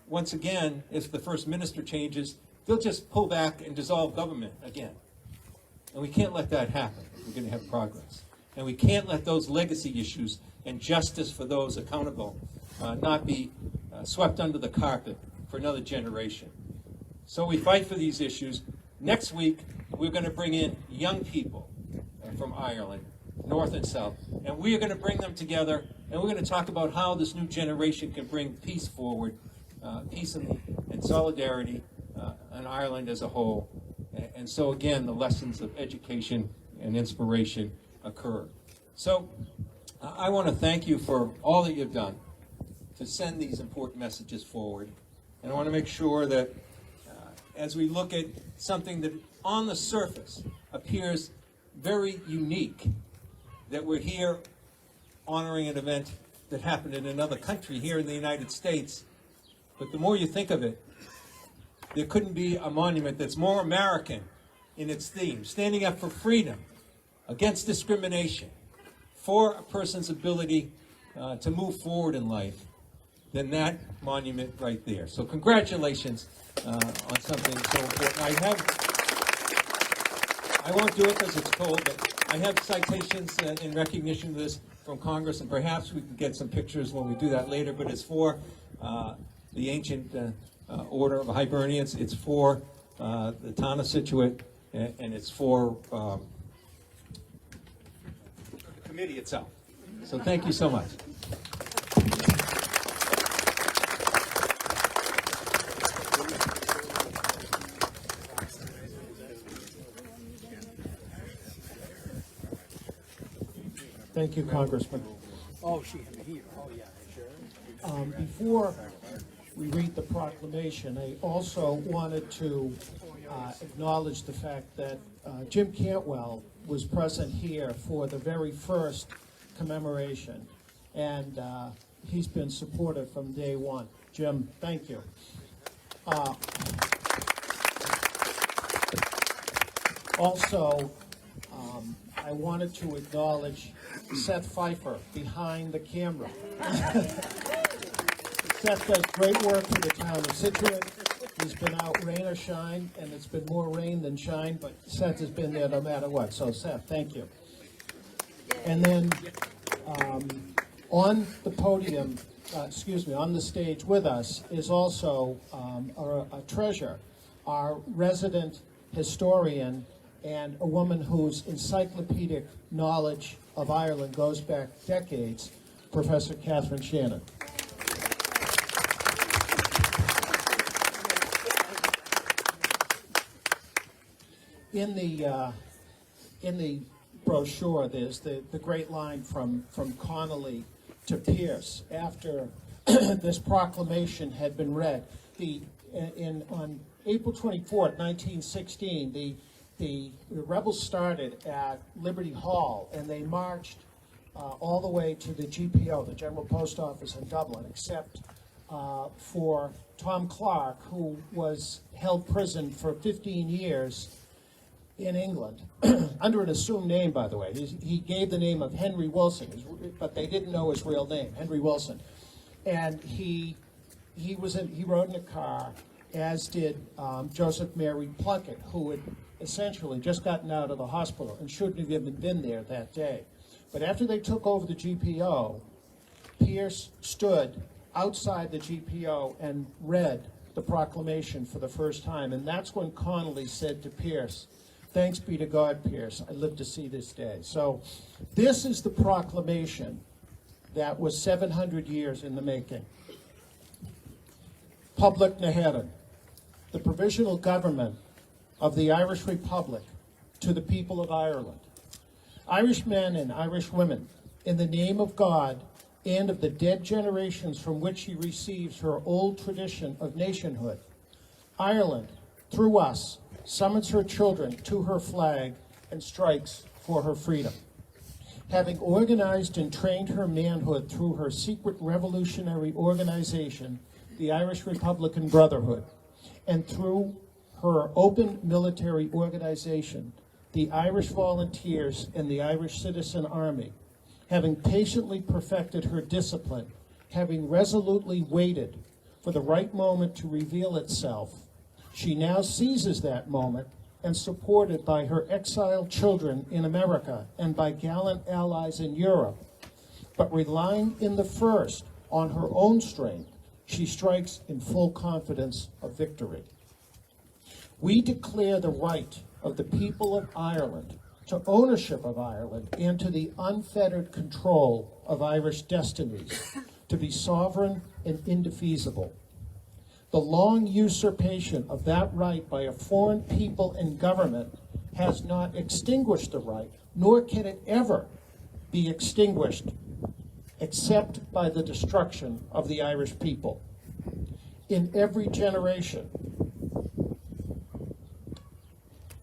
once again, if the First Minister changes, they'll just pull back and dissolve government again. And we can't let that happen if we're going to have progress. And we can't let those legacy issues and justice for those accountable not be swept under the carpet for another generation. So we fight for these issues. Next week, we're going to bring in young people from Ireland, North and South, and we are going to bring them together, and we're going to talk about how this new generation can bring peace forward, peace and solidarity in Ireland as a whole. And so, again, the lessons of education and inspiration occur. So I want to thank you for all that you've done to send these important messages forward. And I want to make sure that as we look at something that on the surface appears very unique, that we're here honoring an event that happened in another country here in the United States. But the more you think of it, there couldn't be a monument that's more American in its theme, standing up for freedom, against discrimination, for a person's ability to move forward in life, than that monument right there. So congratulations on something so important. I won't do it because it's cold, but I have citations in recognition of this from Congress, and perhaps we can get some pictures when we do that later, but it's for the ancient order of Hibernians, it's for the town of Scituate, and it's for the committee itself. So thank you so much. Thank you, Congressman. Oh, she's here. Oh, yeah, sure. Before we read the proclamation, I also wanted to acknowledge the fact that Jim Cantwell was present here for the very first commemoration, and he's been supportive from day one. Jim, thank you. Also, I wanted to acknowledge Seth Pfeiffer behind the camera. Seth does great work for the town of Scituate. He's been out rain or shine, and it's been more rain than shine, but Seth has been there no matter what. So Seth, thank you. And then on the podium, on the stage with us is also a treasure, our resident historian, and a woman whose encyclopedic knowledge of Ireland goes back decades, Professor Catherine Shannon. In the brochure, there's the great line from Connolly to Pierce after this proclamation had been read. On April 24th, 1916, the rebels started at Liberty Hall, and they marched all the way to the GPO, the General Post Office in Dublin, except for Tom Clark, who was held prison for 15 years in England, under an assumed name, by the way. He gave the name of Henry Wilson, but they didn't know his real name, Henry Wilson. And he rode in a car, as did Joseph Mary Plunkett, who had essentially just gotten out of the hospital and shouldn't have even been there that day. But after they took over the GPO, Pierce stood outside the GPO and read the proclamation for the first time. And that's when Connolly said to Pierce, "Thanks be to God, Pierce, I live to see this day." So this is the proclamation that was 700 years in the making. Public Neherin, the provisional government of the Irish Republic to the people of Ireland. Irish men and Irish women, in the name of God and of the dead generations from which she receives her old tradition of nationhood, Ireland, through us, summons her children to her flag and strikes for her freedom. Having organized and trained her manhood through her secret revolutionary organization, the Irish Republican Brotherhood, and through her open military organization, the Irish Volunteers and the Irish Citizen Army, having patiently perfected her discipline, having resolutely waited for the right moment to reveal itself, she now seizes that moment and, supported by her exiled children in America and by gallant allies in Europe, but relying in the first on her own strength, she strikes in full confidence of victory. We declare the right of the people of Ireland to ownership of Ireland and to the unfettered control of Irish destinies, to be sovereign and indefeasible. The long usurpation of that right by a foreign people and government has not extinguished the right, nor can it ever be extinguished, except by the destruction of the Irish people. In every generation,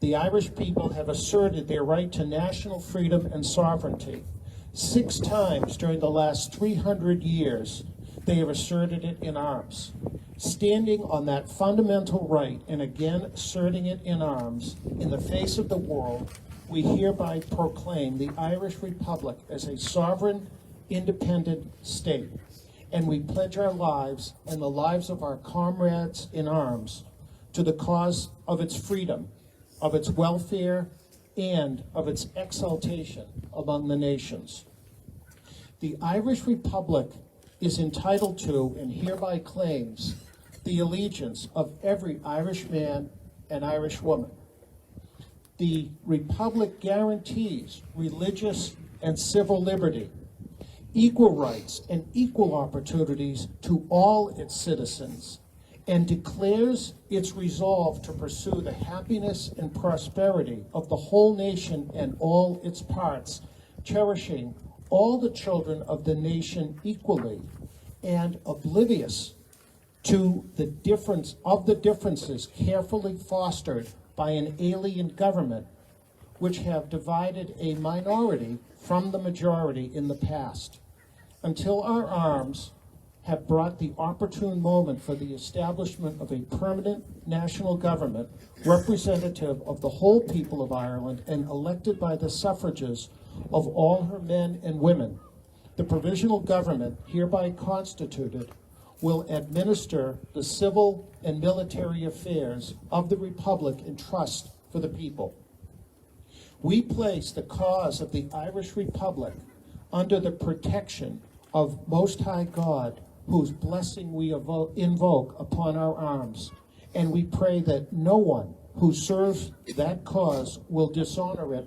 the Irish people have asserted their right to national freedom and sovereignty. 6 times during the last 300 years, they have asserted it in arms. Standing on that fundamental right and again asserting it in arms in the face of the world, we hereby proclaim the Irish Republic as a sovereign, independent state, and we pledge our lives and the lives of our comrades in arms to the cause of its freedom, of its welfare, and of its exaltation among the nations. The Irish Republic is entitled to and hereby claims the allegiance of every Irish man and Irish woman. The Republic guarantees religious and civil liberty, equal rights and equal opportunities to all its citizens, and declares its resolve to pursue the happiness and prosperity of the whole nation and all its parts, cherishing all the children of the nation equally, and oblivious to the differences carefully fostered by an alien government, which have divided a minority from the majority in the past, until our arms have brought the opportune moment for the establishment of a permanent national government representative of the whole people of Ireland and elected by the suffrages of all her men and women. The provisional government hereby constituted will administer the civil and military affairs of the Republic in trust for the people. We place the cause of the Irish Republic under the protection of Most High God, whose blessing we invoke upon our arms, and we pray that no one who serves that cause will dishonor it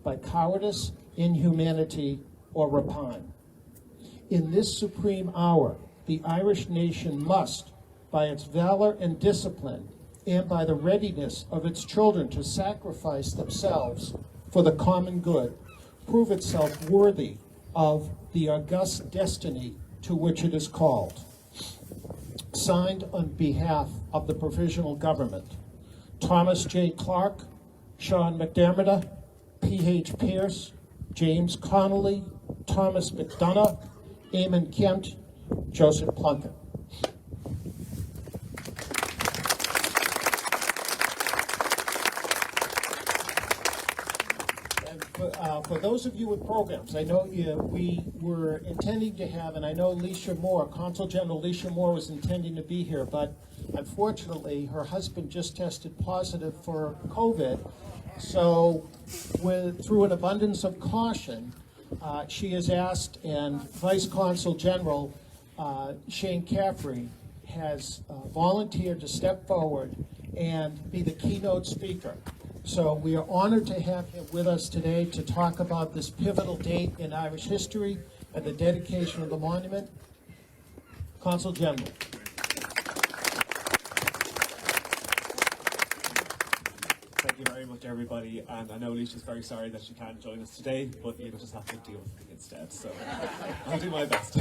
by cowardice, inhumanity, or rapine. In this supreme hour, the Irish nation must, by its valor and discipline, and by the readiness of its children to sacrifice themselves for the common good, prove itself worthy of the august destiny to which it is called. Signed on behalf of the provisional government, Thomas J. Clark, Sean McDermott, P.H. Pierce, James Connolly, Thomas McDonough, Eamon Kent, Joseph Plunkett. And for those of you with programs, I know we were intending to have, and I know Alicia Moore, Consul General Alicia Moore was intending to be here, but unfortunately her husband just tested positive for COVID. So through an abundance of caution, she has asked, and Vice Consul General Shane Caffrey has volunteered to step forward and be the keynote speaker. So we are honored to have him with us today to talk about this pivotal date in Irish history and the dedication of the monument. Consul General. Thank you very much, everybody. And I know Alicia's very sorry that she can't join us today, but you'll just have to deal with me instead. So I'll do my best.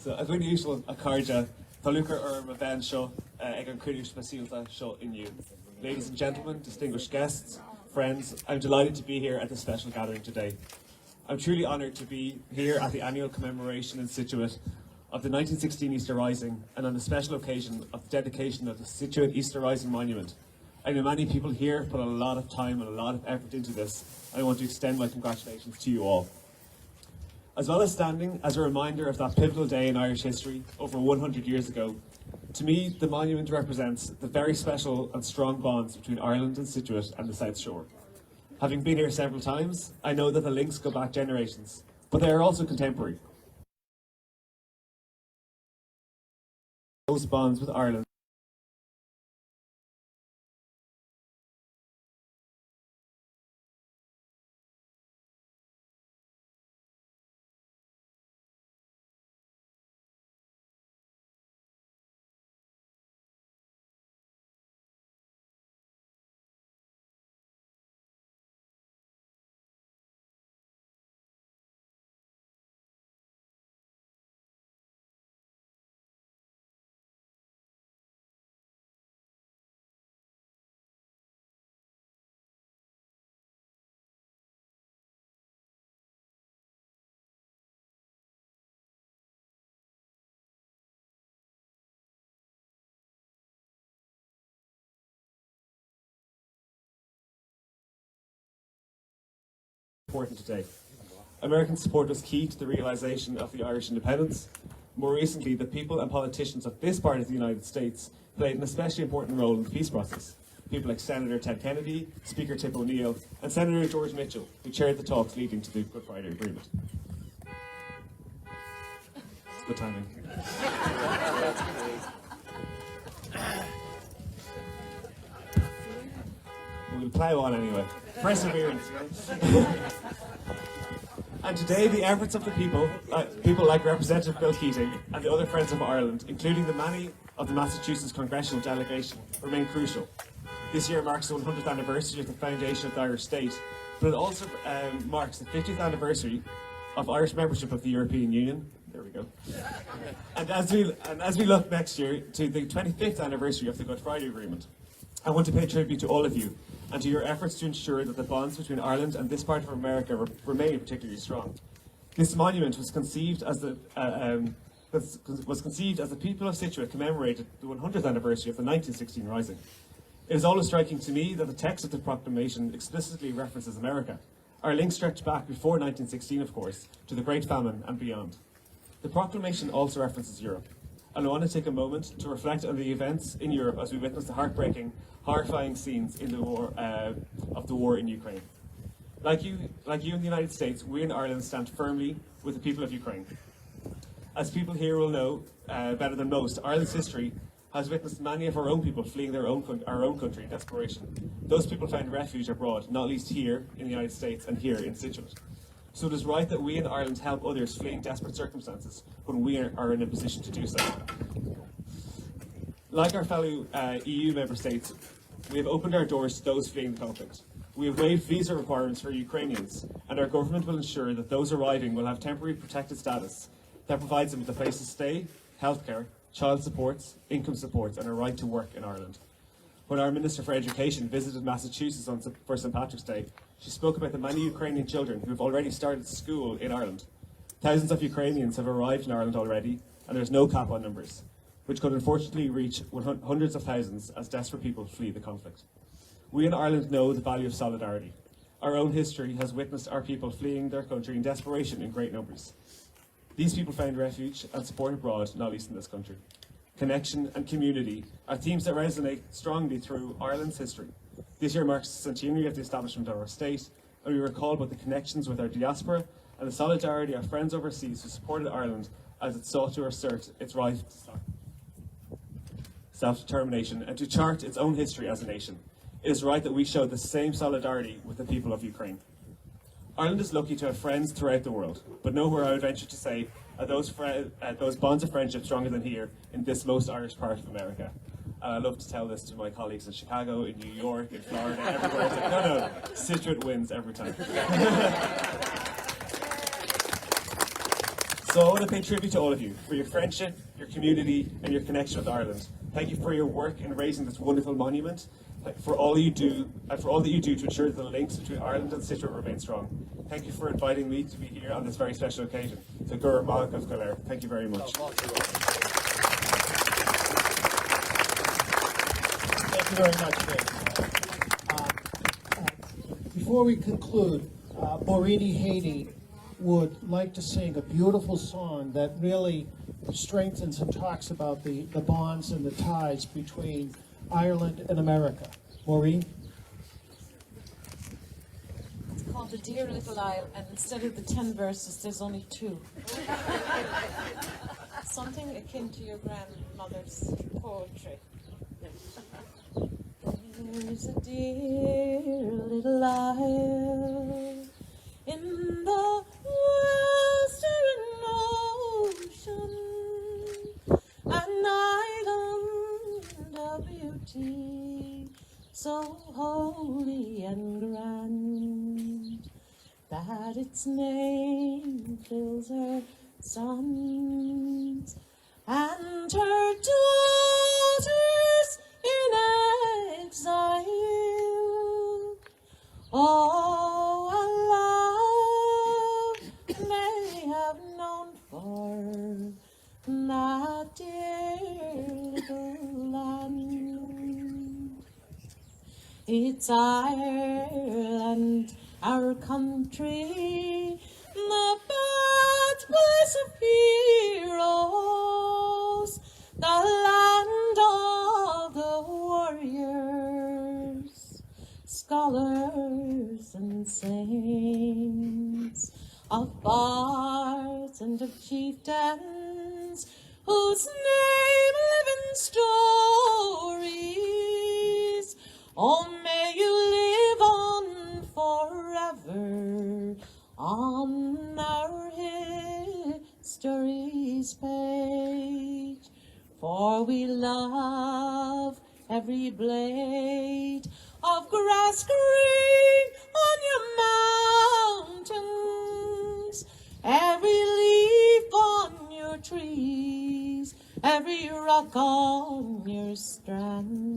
So I'm going to use a cardja. Taluka Ben Show, Egan Kridish Basilta Show in you. Ladies and gentlemen, distinguished guests, friends, I'm delighted to be here at this special gathering today. I'm truly honoured to be here at the annual commemoration in Scituate of the 1916 Easter Rising, and on the special occasion of the dedication of the Scituate Easter Rising Monument. I know many people here put a lot of time and a lot of effort into this, and I want to extend my congratulations to you all. As well as standing as a reminder of that pivotal day in Irish history over 100 years ago, to me, the monument represents the very special and strong bonds between Ireland and Scituate and the South Shore. Having been here several times, I know that the links go back generations, but they are also contemporary. Those bonds with Ireland important today. American support was key to the realisation of the Irish independence. More recently, the people and politicians of this part of the United States played an especially important role in the peace process. People like Senator Ted Kennedy, Speaker Tip O'Neill, and Senator George Mitchell, who chaired the talks leading to the Good Friday Agreement. It's good timing. We'll plough on anyway. Perseverance, right? And today, the efforts of the people like Representative Bill Keating and the other Friends of Ireland, including the many of the Massachusetts congressional delegation, remain crucial. This year marks the 100th anniversary of the foundation of the Irish state, but it also marks the 50th anniversary of Irish membership of the European Union. There we go. And as we look next year to the 25th anniversary of the Good Friday Agreement, I want to pay tribute to all of you and to your efforts to ensure that the bonds between Ireland and this part of America remain particularly strong. This monument was conceived as the people of Scituate commemorated the 100th anniversary of the 1916 Rising. It is always striking to me that the text of the proclamation explicitly references America. Our links stretch back before 1916, of course, to the Great Famine and beyond. The proclamation also references Europe, and I want to take a moment to reflect on the events in Europe as we witness the heartbreaking, horrifying scenes in the war of the war in Ukraine. Like you in the United States, we in Ireland stand firmly with the people of Ukraine. As people here will know better than most, Ireland's history has witnessed many of our own people fleeing our own country in desperation. Those people found refuge abroad, not least here in the United States and here in Scituate. So it is right that we in Ireland help others fleeing desperate circumstances when we are in a position to do so. Like our fellow EU member states, we have opened our doors to those fleeing the conflict. We have waived visa requirements for Ukrainians, and our government will ensure that those arriving will have temporary protected status that provides them with a place to stay, healthcare, child supports, income supports, and a right to work in Ireland. When our Minister for Education visited Massachusetts for St. Patrick's Day, she spoke about the many Ukrainian children who have already started school in Ireland. Thousands of Ukrainians have arrived in Ireland already, and there is no cap on numbers, which could unfortunately reach hundreds of thousands as desperate people flee the conflict. We in Ireland know the value of solidarity. Our own history has witnessed our people fleeing their country in desperation in great numbers. These people found refuge and support abroad, not least in this country. Connection and community are themes that resonate strongly through Ireland's history. This year marks the centenary of the establishment of our state, and we recall both the connections with our diaspora and the solidarity of our friends overseas who supported Ireland as it sought to assert its right to self-determination and to chart its own history as a nation. It is right that we show the same solidarity with the people of Ukraine. Ireland is lucky to have friends throughout the world, but nowhere, I would venture to say, are those bonds of friendship stronger than here in this most Irish part of America. And I love to tell this to my colleagues in Chicago, in New York, in Florida, everywhere. It's like, no, Scituate wins every time. So I want to pay tribute to all of you for your friendship, your community, and your connection with Ireland. Thank you for your work in raising this wonderful monument, for all you do, and for all that you do to ensure that the links between Ireland and Scituate remain strong. Thank you for inviting me to be here on this very special occasion. So Gur Malach of Galer. Thank you very much. Thank you very much, Dave. Before we conclude, Borini Haiti would like to sing a beautiful song that really strengthens and talks about the bonds and the ties between Ireland and America. Maureen? It's called The Dear Little Isle, and instead of the 10 verses, there's only 2. Something akin to your grandmother's poetry. There's a dear little isle in the western ocean, an island of beauty, so holy and grand, that its name fills her sons and her daughters in exile. Oh, a love may have known for that dear little land. It's Ireland, our country, the birthplace of heroes, the land of the warriors, scholars and saints, of bards and of chieftains, whose name live in stories. Oh, may you live on forever on our history's page, for we love every blade of grass green on your mountains, every leaf on your trees, every rock on your strands.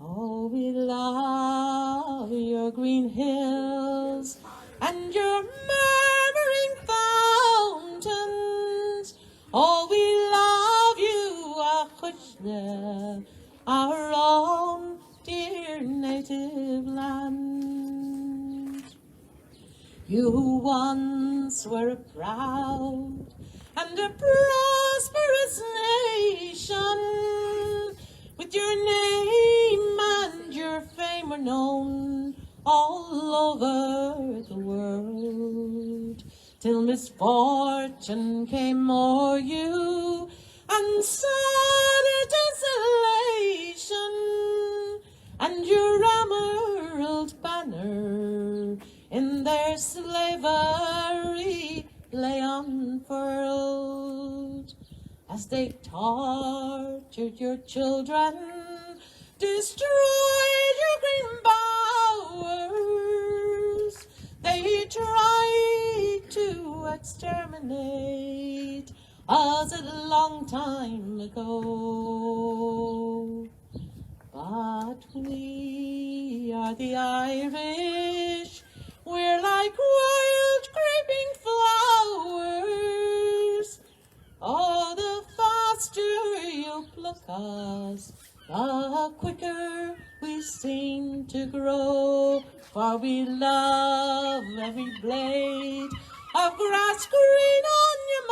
Oh, we love your green hills and your murmuring fountains. Oh, we love you, Acushla, our own dear native land. You who once were a proud and a prosperous nation, with your name and your fame were known all over the world, till misfortune came o'er you and sad desolation, and your emerald banner in their slavery lay unfurled. As they tortured your children, destroyed your green bowers, they tried to exterminate us a long time ago. But we are the Irish, we're like wild creeping flowers. Oh, the faster you pluck us, the quicker we seem to grow. For we love every blade of grass green on your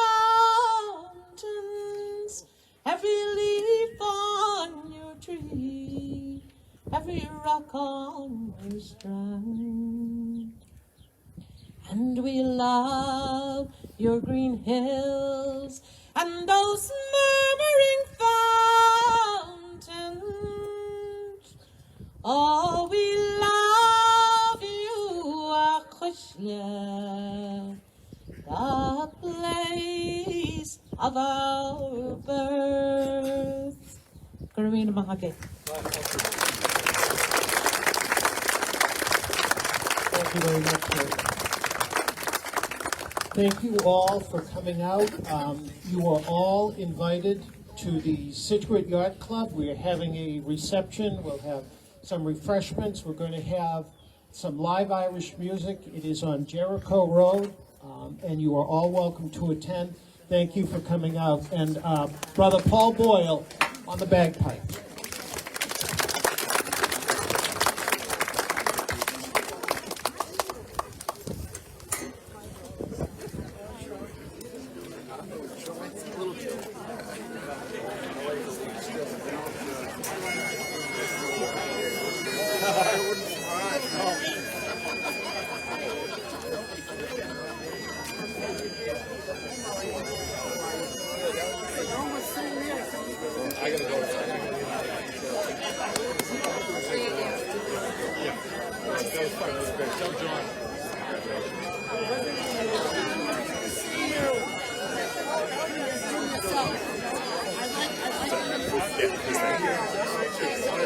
mountains, every leaf on your tree, every every rock on the strand. And we love your green hills and those murmuring fountains. Oh, we love you, Acacia, the place of our birth. Karamina Mahake. Thank you very much, sir. Thank you all for coming out. You are all invited to the Scituate Yacht Club. We are having a reception. We'll have some refreshments. We're going to have some live Irish music. It is on Jericho Road, and you are all welcome to attend. Thank you for coming out. And Brother Paul Boyle on the bagpipe. That was fun. That was great. Tell John.